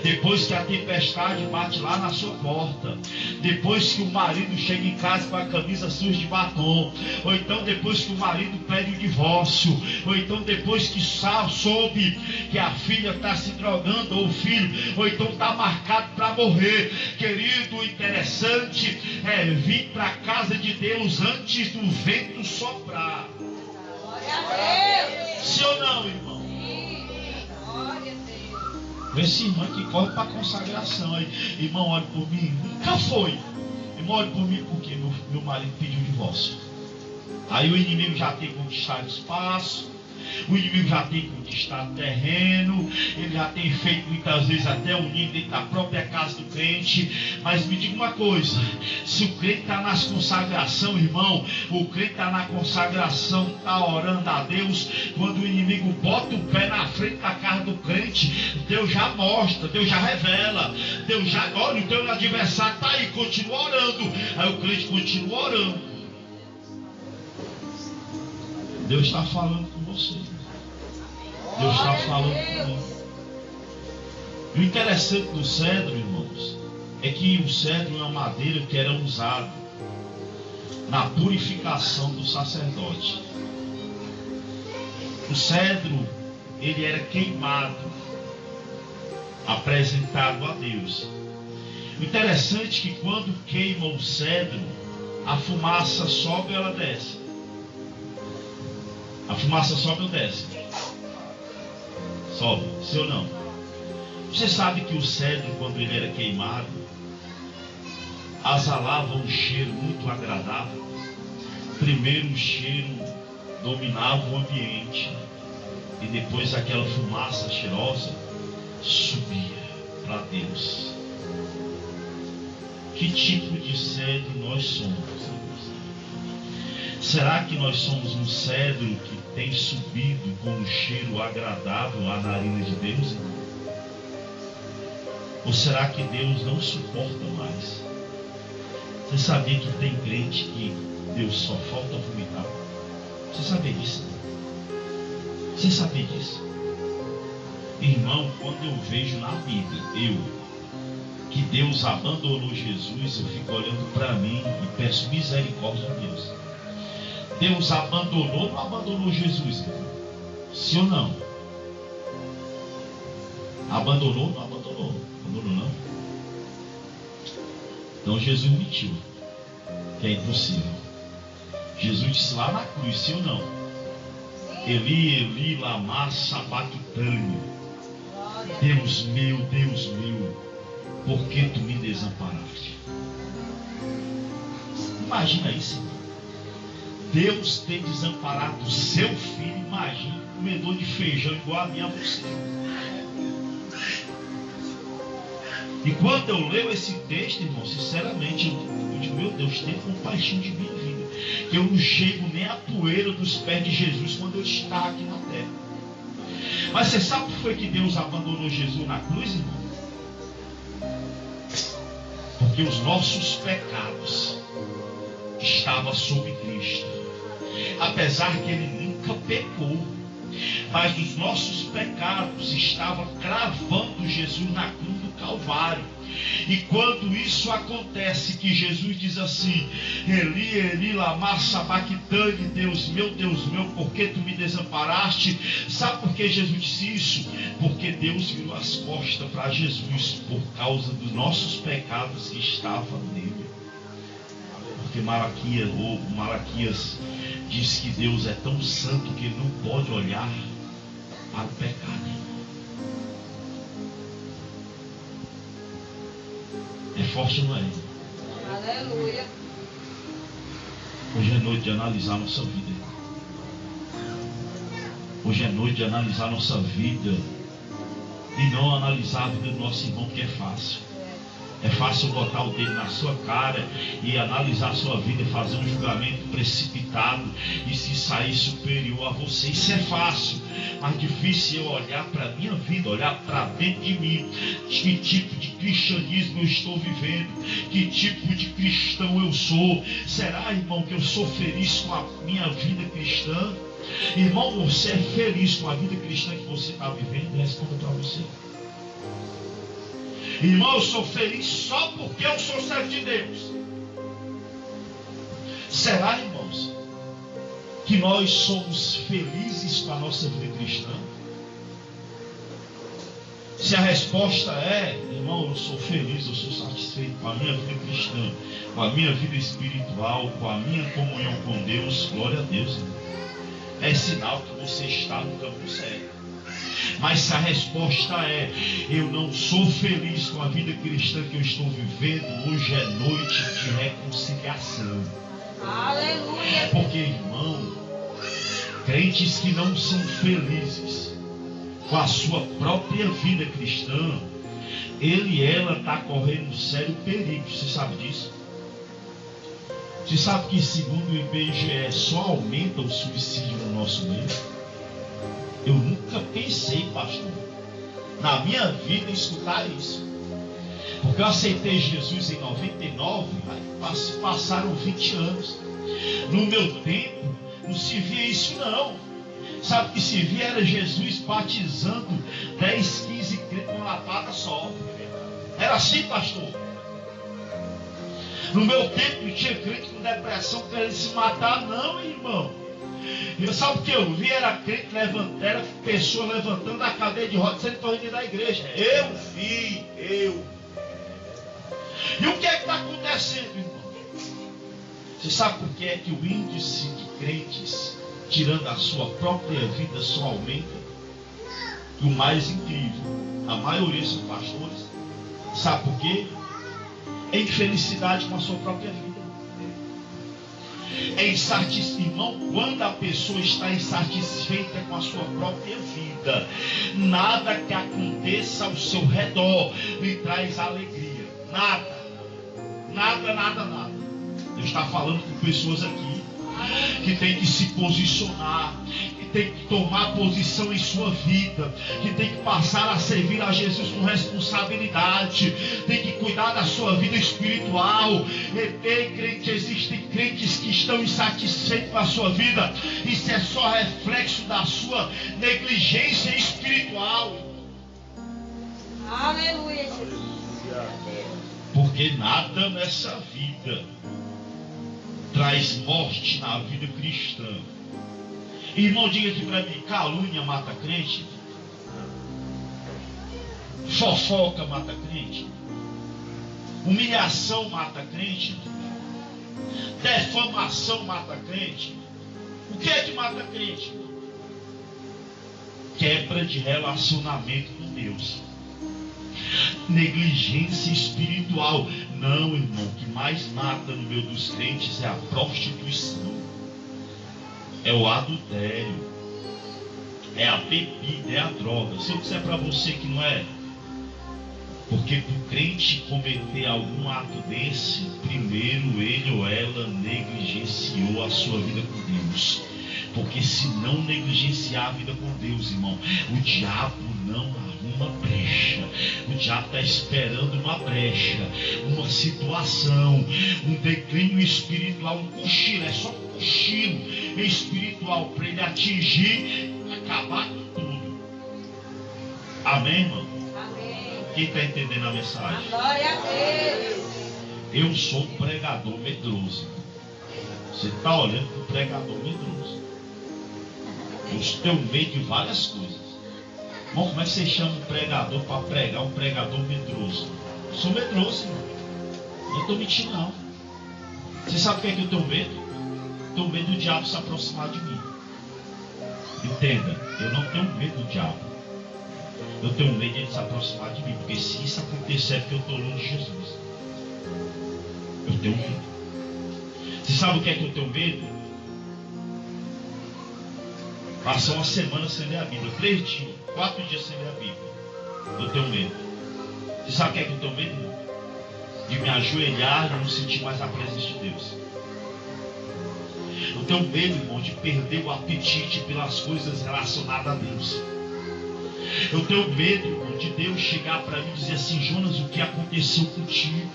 depois que a tempestade bate lá na sua porta, depois que o marido chega em casa com a camisa suja de batom, ou então depois que o marido pede o divórcio, ou então depois que soube que a filha está se drogando, ou o filho, ou então está marcado para morrer. Querido, o interessante é vir para a casa de Deus antes do vento soprar. Glória a Deus. Sim ou não, irmão? Glória a Deus. Esse irmão que corre para a consagração aí. Irmão, olhe por mim. Nunca foi. Irmão, olhe por mim porque meu marido pediu o divórcio. Aí o inimigo já tem conquistado espaço. O inimigo já tem conquistado terreno. Ele já tem feito muitas vezes até o ninho dentro da própria casa do crente. Mas me diga uma coisa: se o crente está nas consagração, irmão, o crente está na consagração, está orando a Deus. Quando o inimigo bota o pé na frente da casa do crente, Deus já mostra, Deus já revela, Deus já, olha, o teu adversário está aí, continua orando. Aí o crente continua orando. Deus está falando com você. Deus está falando com você. E o interessante do cedro, irmãos, é que o cedro é uma madeira que era usada na purificação do sacerdote. O cedro, ele era queimado, apresentado a Deus. O interessante é que quando queima o cedro, a fumaça sobe ou ela desce? A fumaça sobe ou desce? Sobe, sim ou não? Você sabe que o cedro, quando ele era queimado, exalava um cheiro muito agradável. Primeiro o cheiro dominava o ambiente, e depois aquela fumaça cheirosa subia para Deus. Que tipo de cedro nós somos? Será que nós somos um cedro que tem subido com um cheiro agradável à narina de Deus? Ou será que Deus não suporta mais? Você sabia que tem crente que Deus só falta vomitar? Você sabia disso? Você sabia disso? Irmão, quando eu vejo na Bíblia, que Deus abandonou Jesus, eu fico olhando para mim e peço misericórdia a Deus. Deus abandonou ou não abandonou Jesus? Sim ou não? Abandonou ou não abandonou? Abandonou não? Então Jesus mentiu, que é impossível. Jesus disse lá na cruz, sim ou não? Eli, Eli, lama sabachthani. Deus meu, por que tu me desamparaste? Imagina isso, irmão. Deus ter desamparado o seu filho. Imagina, comedor de feijão igual a mim a você. E quando eu leio esse texto, irmão, sinceramente, eu digo, meu Deus, tem compaixão de minha vida. Que eu não chego nem a poeira dos pés de Jesus quando eu estava aqui na terra. Mas você sabe por que foi que Deus abandonou Jesus na cruz, irmão? Porque os nossos pecados estavam sobre Cristo. Apesar que ele nunca pecou, mas os nossos pecados estavam cravando Jesus na cruz do Calvário. E quando isso acontece, que Jesus diz assim: Eli, Eli, lama sabachthani, Deus meu, por que tu me desamparaste? Sabe por que Jesus disse isso? Porque Deus virou as costas para Jesus por causa dos nossos pecados que estavam nele. Porque Malaquias diz que Deus é tão santo que ele não pode olhar para o pecado. É forte, não é? Aleluia. Hoje é noite de analisar nossa vida. Hoje é noite de analisar nossa vida e não analisar a vida do nosso irmão, que é fácil. É fácil botar o dedo na sua cara e analisar a sua vida e fazer um julgamento precipitado e se sair superior a você. Isso é fácil, mas difícil é eu olhar para a minha vida, olhar para dentro de mim. Que tipo de cristianismo eu estou vivendo? Que tipo de cristão eu sou? Será, irmão, que eu sou feliz com a minha vida cristã? Irmão, você é feliz com a vida cristã que você está vivendo? Responda para você. Irmão, eu sou feliz só porque eu sou servo de Deus. Será, irmãos, que nós somos felizes com a nossa vida cristã? Se a resposta é, irmão, eu sou feliz, eu sou satisfeito com a minha vida cristã, com a minha vida espiritual, com a minha comunhão com Deus, glória a Deus, irmão. É sinal que você está no campo certo. Mas se a resposta é, eu não sou feliz com a vida cristã que eu estou vivendo, hoje é noite de reconciliação. Aleluia. Porque, irmão, crentes que não são felizes com a sua própria vida cristã, ele e ela está correndo um sério perigo. Você sabe disso? Você sabe que, segundo o IBGE, só aumenta o suicídio no nosso meio? Eu nunca pensei, pastor, na minha vida escutar isso. Porque eu aceitei Jesus em 99, passaram 20 anos. No meu tempo, não se via isso não. Sabe o que se via? Era Jesus batizando 10, 15 crentes com uma lapada só. Era assim, pastor. No meu tempo não tinha crente com depressão querendo se matar, não, irmão. Eu, sabe o que eu vi? Era crente levantando, era pessoa levantando a cadeira de rodas sendo corrida da igreja. Eu vi. E o que é que está acontecendo, irmão? Você sabe por que é que o índice de crentes, tirando a sua própria vida, só aumenta? E o mais incrível, a maioria são pastores. Sabe por quê? É infelicidade com a sua própria vida. É insatisfeito, irmão. Quando a pessoa está insatisfeita com a sua própria vida, nada que aconteça ao seu redor lhe traz alegria. Nada. Deus está falando com pessoas aqui que tem que se posicionar, que tem que tomar posição em sua vida, que tem que passar a servir a Jesus com responsabilidade, tem que cuidar da sua vida espiritual. Existem crentes que estão insatisfeitos com a sua vida. Isso é só reflexo da sua negligência espiritual. Aleluia, Jesus. Porque nada nessa vida traz morte na vida cristã. Irmão, diga aqui para mim: calúnia mata crente? Fofoca mata crente? Humilhação mata crente? Defamação mata crente? O que é que mata crente? Quebra de relacionamento com Deus, negligência espiritual. Não, irmão, o que mais mata no meio dos crentes é a prostituição, é o adultério, é a bebida, é a droga. Se eu disser para você que não é, porque para o crente cometer algum ato desse, primeiro ele ou ela negligenciou a sua vida com Deus. Porque se não negligenciar a vida com Deus, irmão, o diabo não arruma brecha. O diabo está esperando uma brecha, uma situação, um declínio espiritual, um cochilo. É só um cochilo espiritual para ele atingir, acabar com tudo. Amém, irmão? Amém. Quem está entendendo a mensagem? Glória a Deus. Eu sou um pregador medroso. Você está olhando para o pregador medroso. Eu tenho medo de várias coisas. Bom, como é que você chama um pregador para pregar, um pregador medroso? Eu sou medroso, irmão. Eu não estou mentindo, não. Você sabe o que é que eu tenho medo? Tenho medo do diabo se aproximar de mim. Entenda, eu não tenho medo do diabo. Eu tenho medo de ele se aproximar de mim. Porque se isso acontecer é porque eu estou longe de Jesus. Eu tenho medo. Você sabe o que é que eu tenho medo? Passar uma semana sem ler a Bíblia, 3 dias, 4 dias sem ler a Bíblia. Eu tenho medo. Você sabe o que é que eu tenho medo? De me ajoelhar e não sentir mais a presença de Deus. Eu tenho medo, irmão, de perder o apetite pelas coisas relacionadas a Deus. Eu tenho medo, irmão, de Deus chegar para mim e dizer assim: Jonas, o que aconteceu contigo?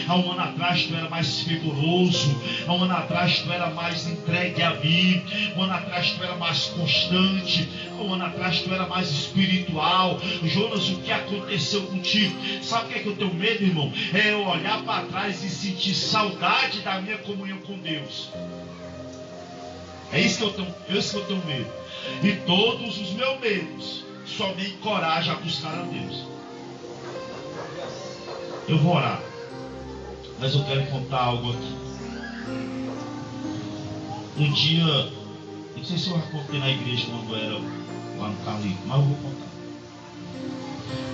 Há um ano atrás tu era mais fervoroso. Há um ano atrás tu era mais entregue a mim. Um ano atrás tu era mais constante. Há um ano atrás tu era mais espiritual. Jonas, o que aconteceu contigo? Sabe o que é que eu tenho medo, irmão? É eu olhar para trás e sentir saudade da minha comunhão com Deus. É isso que eu tenho medo. E todos os meus medos só me encorajam a buscar a Deus. Eu vou orar, mas eu quero contar algo aqui. Um dia, não sei se eu já contei na igreja quando era lá no Cali, mas eu vou contar.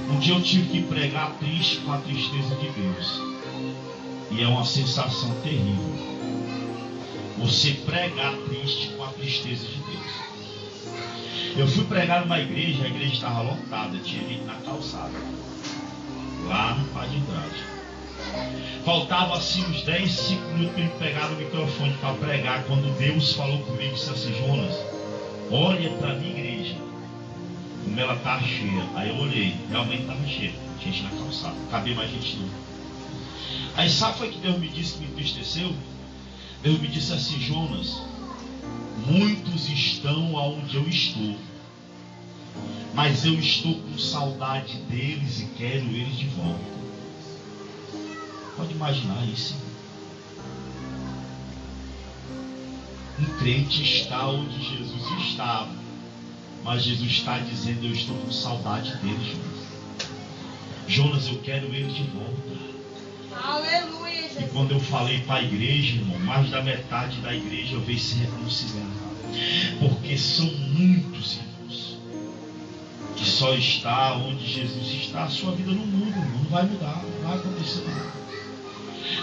Um dia eu tive que pregar triste com a tristeza de Deus. E é uma sensação terrível você pregar triste com a tristeza de Deus. Eu fui pregar numa igreja, a igreja estava lotada, tinha gente na calçada, lá no Pai de Andrade. Faltava assim uns 10, 5 minutos para ele pegar o microfone para pregar, quando Deus falou comigo e disse assim: Jonas, olha para a minha igreja, como ela está cheia. Aí eu olhei, realmente estava cheia, gente na calçada, não cabia mais gente não. Aí sabe foi que Deus me disse, que me entristeceu? Deus me disse assim: Jonas, muitos estão onde eu estou, mas eu estou com saudade deles e quero eles de volta. Pode imaginar isso? Um crente está onde Jesus estava, mas Jesus está dizendo: eu estou com saudade deles, Jonas. Jonas, eu quero eles de volta. Aleluia, Jesus. E quando eu falei para a igreja, irmão, mais da metade da igreja veio se reconciliando. Porque são muitos, irmãos, que só está onde Jesus está. A sua vida não muda, irmão, não vai mudar, não vai acontecer nada.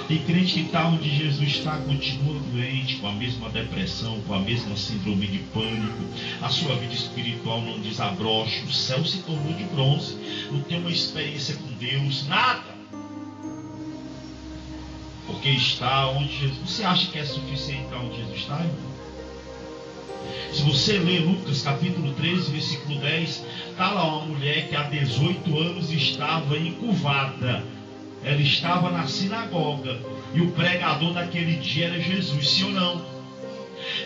Tem crente que está onde Jesus está, continua doente, com a mesma depressão, com a mesma síndrome de pânico. A sua vida espiritual não desabrocha, o céu se tornou de bronze, não tem uma experiência com Deus, nada. Porque está onde Jesus... Você acha que é suficiente para onde Jesus está, irmão? Se você ler Lucas capítulo 13, versículo 10, está lá uma mulher que há 18 anos estava encurvada. Ela estava na sinagoga e o pregador daquele dia era Jesus, sim ou não?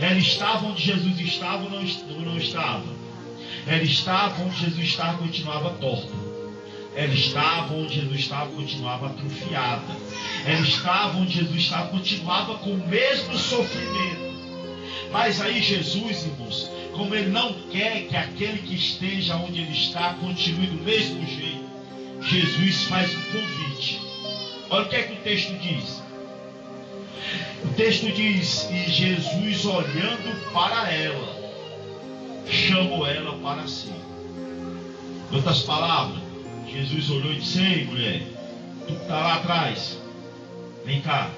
Ela estava onde Jesus estava ou não estava? Ela estava onde Jesus estava, continuava torta. Ela estava onde Jesus estava, continuava atrofiada. Ela estava onde Jesus estava, continuava com o mesmo sofrimento. Mas aí Jesus, irmãos, como Ele não quer que aquele que esteja onde Ele está continue do mesmo jeito, Jesus faz um convite. Olha o que é que o texto diz. O texto diz: e Jesus, olhando para ela, chamou ela para si. Em outras palavras, Jesus olhou e disse: ei, mulher, tu que está lá atrás, vem cá,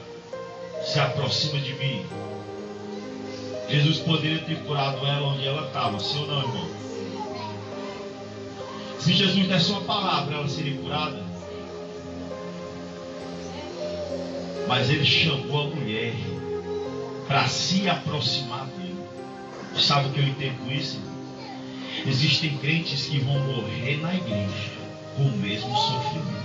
se aproxima de mim. Jesus poderia ter curado ela onde ela estava, sim ou não, irmão? Se Jesus desse uma palavra, ela seria curada. Mas Ele chamou a mulher para se aproximar dele. Sabe o que eu entendo com isso? Existem crentes que vão morrer na igreja com o mesmo sofrimento.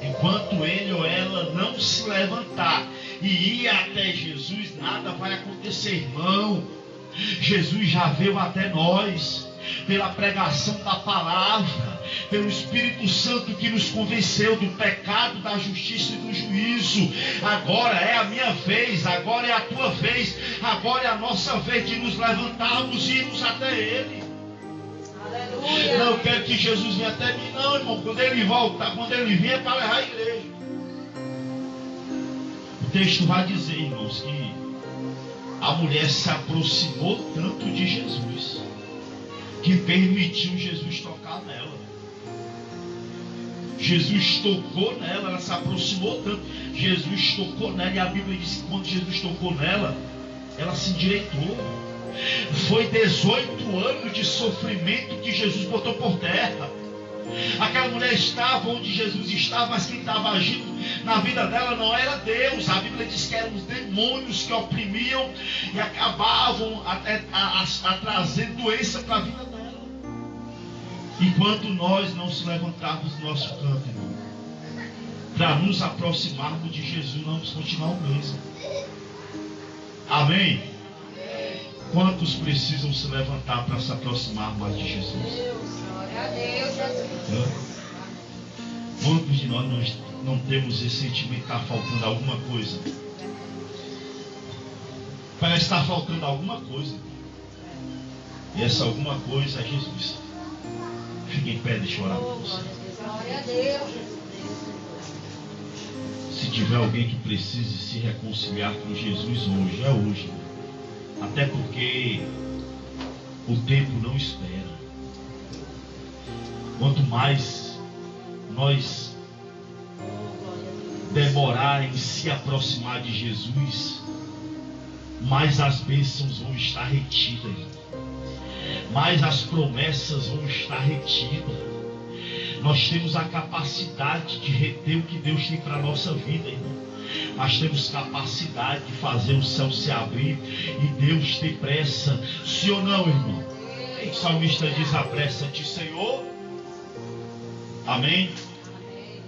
Enquanto ele ou ela não se levantar e ir até Jesus, nada vai acontecer, irmão. Jesus já veio até nós, pela pregação da palavra, pelo Espírito Santo que nos convenceu do pecado, da justiça e do juízo. Agora é a minha vez, agora é a tua vez, agora é a nossa vez de nos levantarmos e irmos até Ele. Aleluia. Não quero que Jesus venha até mim, não, irmão. Quando Ele voltar, quando Ele vier, é para levar a igreja. O texto vai dizer, irmãos, que a mulher se aproximou tanto de Jesus que permitiu Jesus tocar nela. Jesus tocou nela, ela se aproximou tanto. Jesus tocou nela, e a Bíblia diz que quando Jesus tocou nela, ela se endireitou. Foi 18 anos de sofrimento que Jesus botou por terra. Aquela mulher estava onde Jesus estava, mas quem estava agindo na vida dela não era Deus. A Bíblia diz que eram os demônios que oprimiam e acabavam até trazendo doença para a vida dela. Enquanto nós não se levantarmos do nosso canto, irmão, para nos aproximarmos de Jesus, vamos continuar o mesmo. Amém? Quantos precisam se levantar para se aproximar mais de Jesus? Glória a Deus, Jesus. Quantos de nós não temos esse sentimento que está faltando alguma coisa? Parece estar faltando alguma coisa. E essa alguma coisa é Jesus. Fique em pé, deixa eu orar por você. Glória a Deus, Jesus. Se tiver alguém que precise se reconciliar com Jesus hoje, é hoje. Até porque o tempo não espera. Quanto mais nós demorar em se aproximar de Jesus, mais as bênçãos vão estar retidas, mais as promessas vão estar retidas. Nós temos a capacidade de reter o que Deus tem para a nossa vida, irmão. Nós temos capacidade de fazer o céu se abrir e Deus tem pressa. Sim ou não, irmão? O salmista diz: apressa-te, Senhor. Amém?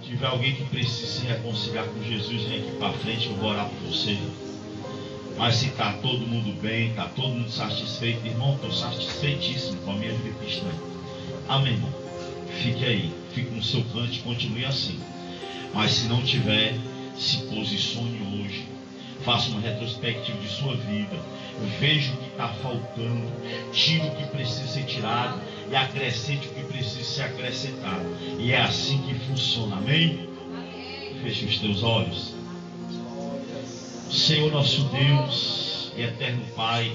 Se tiver alguém que precisa se reconciliar com Jesus, vem aqui para frente, eu vou orar por você. Mas se está todo mundo bem, está todo mundo satisfeito, irmão, estou satisfeitíssimo com a minha vida cristã. Amém, irmão? Fique aí, fique no seu canto e continue assim. Mas se não tiver, se posicione hoje. Faça uma retrospectiva de sua vida. Veja o que está faltando. Tire o que precisa ser tirado e acrescente o que precisa ser acrescentado. E é assim que funciona. Amém? Feche os teus olhos. Senhor nosso Deus e eterno Pai,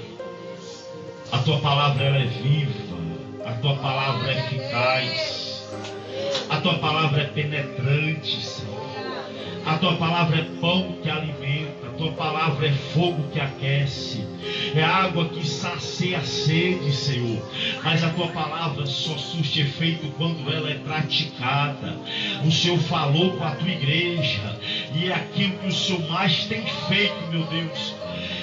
a Tua palavra ela é viva, a Tua palavra é eficaz, a Tua palavra é penetrante, Senhor. A Tua palavra é pão que alimenta, a Tua palavra é fogo que aquece, é água que sacia a sede, Senhor. Mas a Tua palavra só surte efeito quando ela é praticada. O Senhor falou com a Tua igreja, e é aquilo que o Senhor mais tem feito, meu Deus.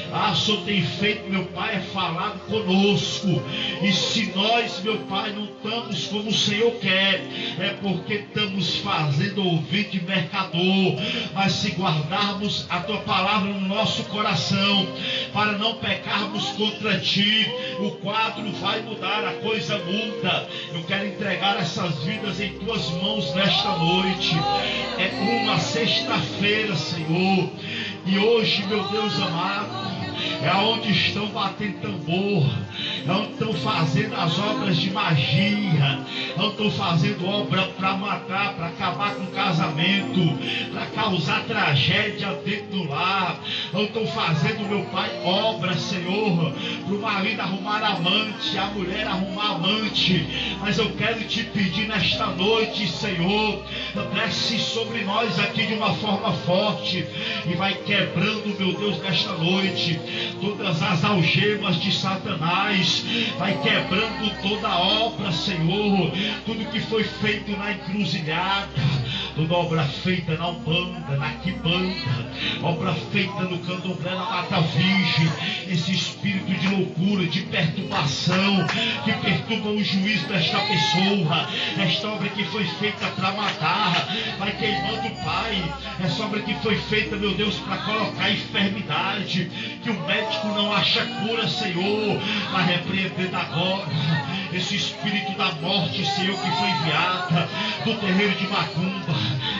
O Senhor tem feito, meu Pai, é falado conosco. E se nós, meu Pai, não estamos como o Senhor quer, é porque estamos fazendo ouvir de mercador. Mas se guardarmos a Tua palavra no nosso coração, para não pecarmos contra Ti, o quadro vai mudar, a coisa muda. Eu quero entregar essas vidas em Tuas mãos nesta noite. É uma sexta-feira, Senhor. E hoje, meu Deus amado, é onde estão batendo tambor, é onde estão fazendo as obras de magia, é onde estão fazendo obra para matar, para acabar com o casamento, para causar tragédia dentro do lar, é onde estão fazendo, meu Pai, obra, Senhor, para o marido arrumar amante, a mulher arrumar amante. Mas eu quero te pedir nesta noite, Senhor, desce sobre nós aqui de uma forma forte e vai quebrando, meu Deus, nesta noite todas as algemas de Satanás, vai quebrando toda a obra, Senhor, tudo que foi feito na encruzilhada, toda obra feita na Umbanda, na Quibanda, obra feita no Candomblé, na Mata Virgem, esse espírito de loucura, de perturbação, que perturba o juízo desta pessoa, esta obra que foi feita para matar, vai queimando, Pai, essa obra que foi feita, meu Deus, para colocar enfermidade, que o médico não acha cura, Senhor, vai repreendendo agora esse espírito da morte, Senhor, que foi enviada do terreiro de Macumba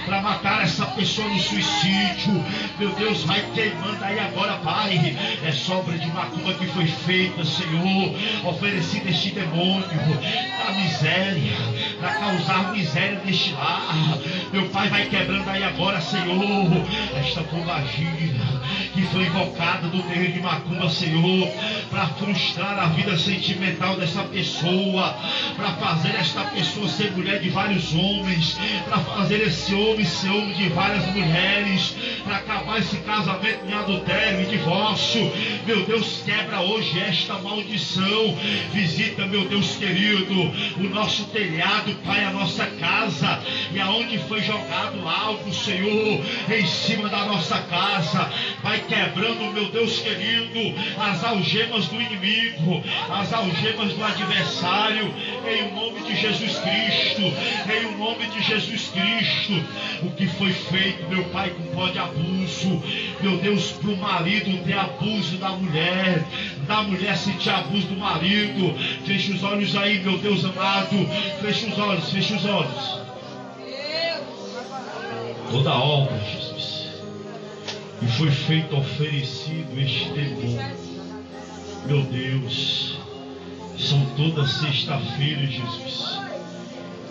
para matar essa pessoa no suicídio. Meu Deus, vai queimando aí agora, Pai. É sobra de macumba que foi feita, Senhor, oferecida este demônio da miséria, para causar miséria neste lar. Meu Pai, vai quebrando aí agora, Senhor, esta pombagira que foi invocada do terreiro de Macumba, Senhor, para frustrar a vida sentimental dessa pessoa, para fazer esta pessoa ser mulher de vários homens, para fazer esse homem ser homem de várias mulheres, para acabar esse casamento em adultério e divórcio. Meu Deus, quebra hoje esta maldição. Visita, meu Deus querido, o nosso telhado, Pai, a nossa casa, e aonde foi jogado algo, Senhor, em cima da nossa casa, vai quebrar quebrando, meu Deus querido, as algemas do inimigo, as algemas do adversário, em nome de Jesus Cristo, em nome de Jesus Cristo. O que foi feito, meu Pai, com pó de abuso, meu Deus, para o marido ter abuso da mulher sentir abuso do marido, fecha os olhos aí, meu Deus amado, fecha os olhos, fecha os olhos. Toda obra, Jesus, e foi feito, oferecido este temor, meu Deus, são toda sexta-feira, Jesus,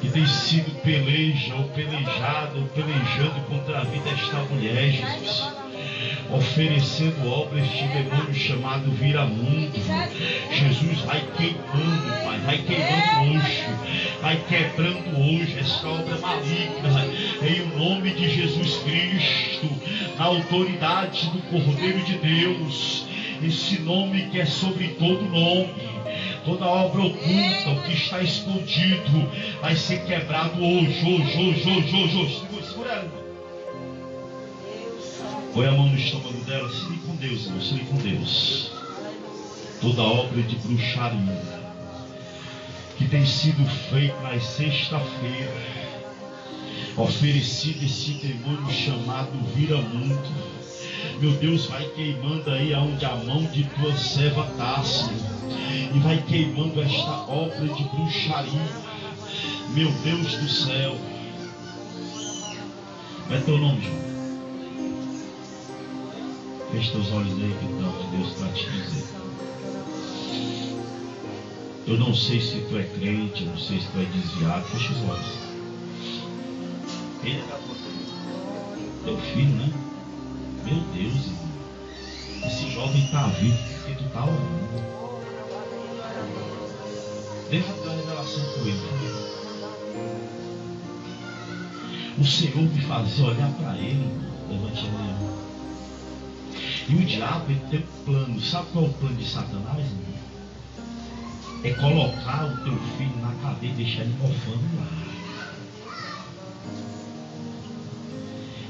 que tem sido peleja ou pelejado ou pelejando contra a vida desta mulher, Jesus, oferecendo obra este demônio chamado viramundo. Jesus, vai queimando, Pai, vai queimando hoje, vai quebrando hoje esta obra maligna, em nome de Jesus Cristo, na autoridade do Cordeiro de Deus, esse nome que é sobre todo nome. Toda obra oculta, o que está escondido, vai ser quebrado hoje. Segura ela, irmão. Põe a mão no estômago dela, se liga com Deus, irmão, se liga com Deus. Toda obra de bruxaria que tem sido feita na sexta-feira, oferecido esse demônio chamado viramundo, meu Deus, vai queimando aí aonde a mão de tua serva está, Senhor, e vai queimando esta obra de bruxaria, meu Deus do céu. Qual é teu nome, João? Feche teus olhos aí, que tanto Deus para te dizer. Eu não sei se tu é crente, eu não sei se tu é desviado. Feche os olhos. Ele é da tua família. Teu filho, né? Meu Deus, irmão. Esse jovem está vivo porque tu está orando. Deixa eu ter uma revelação com ele. O Senhor me fazia olhar para ele, irmão. Levante a mão. E o diabo, ele tem um plano. Sabe qual é o plano de Satanás, irmão? É colocar o teu filho na cadeia e deixar ele mofando lá.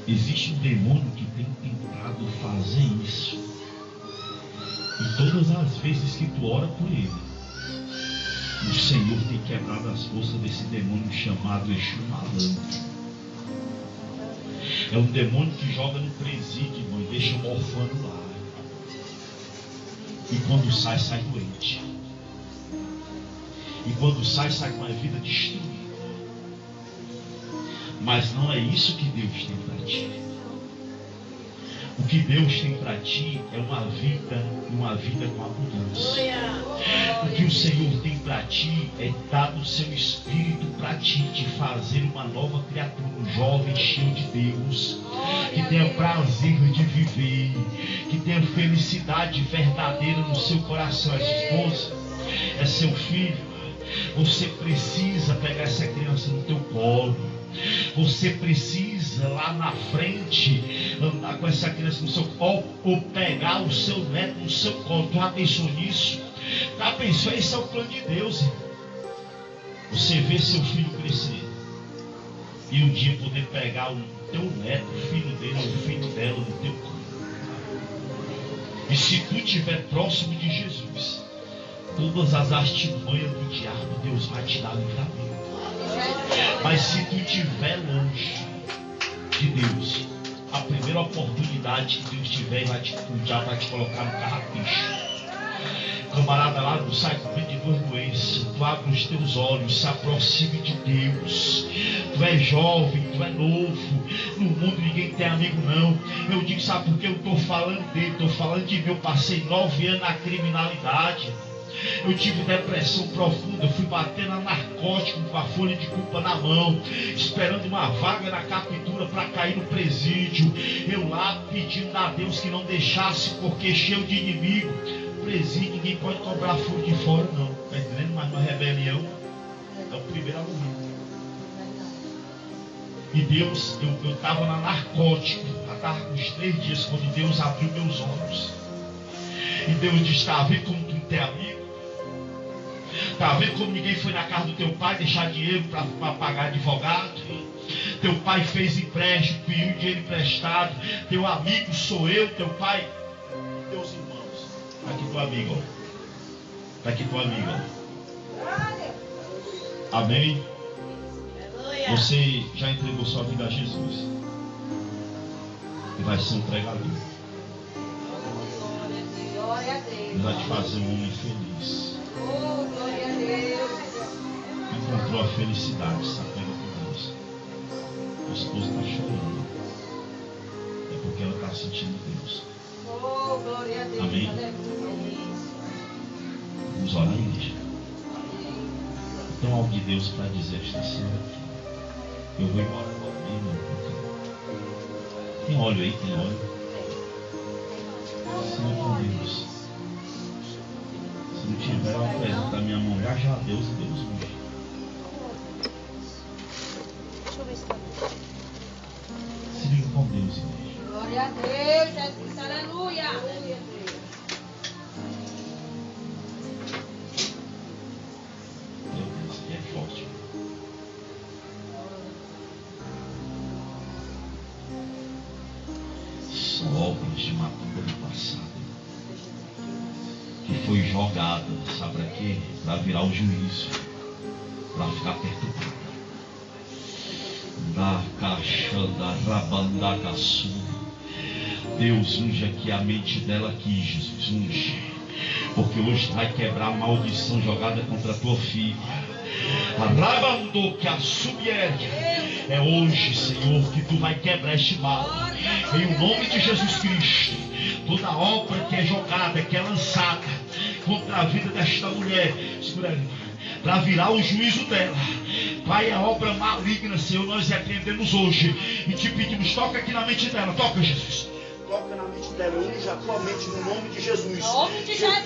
Existe um demônio que tem tentado fazer isso. E todas as vezes que tu ora por ele, o Senhor tem quebrado as forças desse demônio chamado Exu Malandro. É um demônio que joga no presídio, irmão, e deixa morfando lá. E quando sai, sai doente. E quando sai, sai com a vida destruída. Mas não é isso que Deus tem para ti. O que Deus tem para ti é uma vida com abundância. O que o Senhor tem para ti é dar o seu Espírito para ti, te fazer uma nova criatura, um jovem cheio de Deus, que tenha prazer de viver, que tenha felicidade verdadeira no seu coração. É sua esposa, é seu filho. Você precisa pegar essa criança no teu colo. Você precisa lá na frente andar com essa criança no seu colo, ou pegar o seu neto no seu colo. Tu já pensou nisso? Já pensou? Esse é o plano de Deus, irmão. Você vê seu filho crescer e um dia poder pegar o teu neto, o filho dele ou o filho dela no teu colo. E se tu estiver próximo de Jesus, todas as artimanhas do diabo, Deus vai te dar livramento. Mas se tu estiver longe de Deus, a primeira oportunidade que Deus tiver, o diabo vai te colocar no carrapicho. Camarada lá não sai com 22 doenças. Tu abre os teus olhos, se aproxime de Deus. Tu é jovem, tu é novo. No mundo ninguém tem amigo não. Eu digo, sabe por que eu estou falando dele? Estou falando de mim. Eu passei 9 anos na criminalidade. Eu tive depressão profunda, fui bater na narcótico com a folha de culpa na mão, esperando uma vaga na captura para cair no presídio. Eu lá pedindo a Deus que não deixasse, porque cheio de inimigo. Presídio, ninguém pode cobrar furo de fora não, tá entendendo? Mas uma rebelião é o primeiro a morrer. E Deus, eu estava na narcótico, já estava com uns 3 dias, quando Deus abriu meus olhos. E Deus disse, está vendo como tu tem amigo? Está vendo como ninguém foi na casa do teu pai deixar dinheiro para pagar advogado? Teu pai fez empréstimo, pediu dinheiro emprestado. Teu amigo sou eu, teu pai Teus irmãos. Está aqui tua amiga, ó. Está aqui tua amiga, ó. Amém? Você já entregou sua vida a Jesus e vai ser um pregador. Ele vai te fazer um homem feliz. Encontrou a felicidade, sabendo com Deus. A esposa está chorando. É porque ela está sentindo Deus. Amém? Vamos orar, igreja. Então, algo de Deus para dizer esta senhora aqui. Eu vou embora agora mesmo. Tem óleo aí? Tem óleo? Senhor com Deus. Se não tiver, eu apresento a minha mão já a Deus e Deus unge. Se liga com Deus, igreja. Glória a Deus, Jesus, aleluia. Meu Deus, que é forte. São obras de Macumba do passado que foi jogada, sabe para quê? Para virar o juízo, para ficar perturbada. Da caixa da rabandagaçu. Deus unge aqui a mente dela aqui, Jesus, unge. Porque hoje vai quebrar a maldição jogada contra a tua filha. É hoje, Senhor, que tu vai quebrar este mal. Em nome de Jesus Cristo. Toda obra que é jogada, que é lançada contra a vida desta mulher, para virar o juízo dela. Pai, a obra maligna, Senhor, nós repreendemos hoje e te pedimos, toca aqui na mente dela, toca, Jesus. Toca na mente dela, unge a tua mente no nome de Jesus.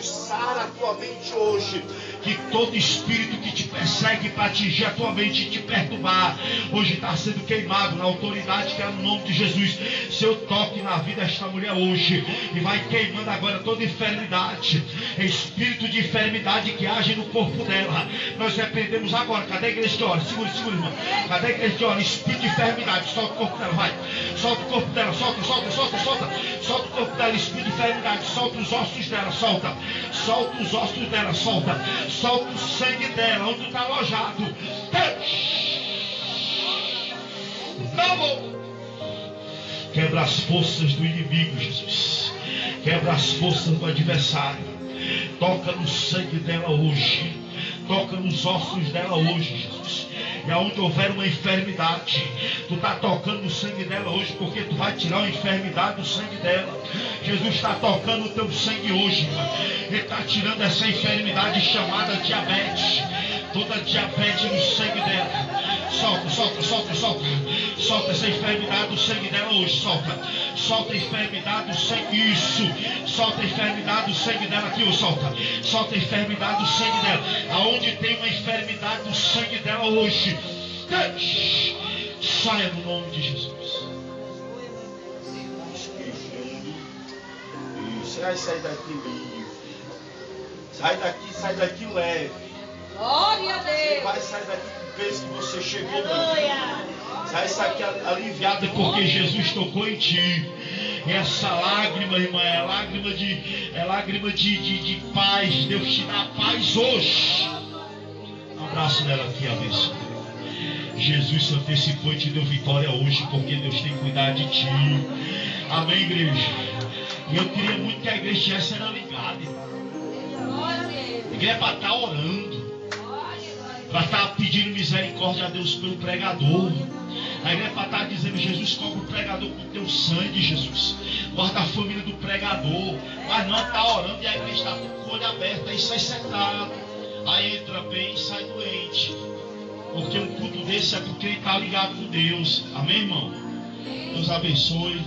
Sara a tua mente hoje. Que todo espírito que te persegue para atingir a tua mente e te perturbar, hoje está sendo queimado na autoridade que é no nome de Jesus. Seu toque na vida desta mulher hoje e vai queimando agora toda enfermidade, espírito de enfermidade que age no corpo dela. Nós repreendemos agora. Cadê a igreja que ora? Segura, irmão. Cadê a igreja que ora? Espírito de enfermidade, solta o corpo dela, vai. Solta o corpo dela, solta. Solta o corpo dela, espírito de enfermidade, solta os ossos dela, solta. Solta os ossos dela, solta. Solta o sangue dela, onde está alojado. Não! Quebra as forças do inimigo, Jesus. Quebra as forças do adversário. Toca no sangue dela hoje. Toca nos ossos dela hoje, Jesus. E aonde houver uma enfermidade, tu está tocando no sangue dela hoje, porque tu vai tirar a enfermidade do sangue dela. Jesus está tocando o teu sangue hoje, irmão. Ele está tirando essa enfermidade chamada diabetes. Toda diabetes no sangue dela. Solta essa enfermidade do sangue dela hoje. Solta a enfermidade do sangue. Isso. Solta a enfermidade do sangue dela aqui. Solta a enfermidade do sangue dela. Aonde tem uma enfermidade do sangue dela hoje, saia no nome de Jesus. Você vai sair daqui livre. Sai daqui leve. Glória a Deus. Você vai sair daqui com o peso que você chegou. Sai daqui aliviada porque Jesus tocou em ti. E essa lágrima, irmã, é lágrima de paz. Deus te dá paz hoje. Um abraço dela aqui, abençoe. Jesus se antecipou e te deu vitória hoje, porque Deus tem cuidado de ti. Amém, igreja? E eu queria muito que a igreja estivesse ligada. A igreja é para estar orando, para estar pedindo misericórdia a Deus pelo pregador. A igreja é para estar dizendo: Jesus, cobre o pregador com teu sangue, Jesus. Guarda a família do pregador. Mas não está orando e a igreja está com o olho aberto. Aí sai sentado, aí entra bem e sai doente. Porque um culto desse é porque ele está ligado com Deus. Amém, irmão? Deus abençoe.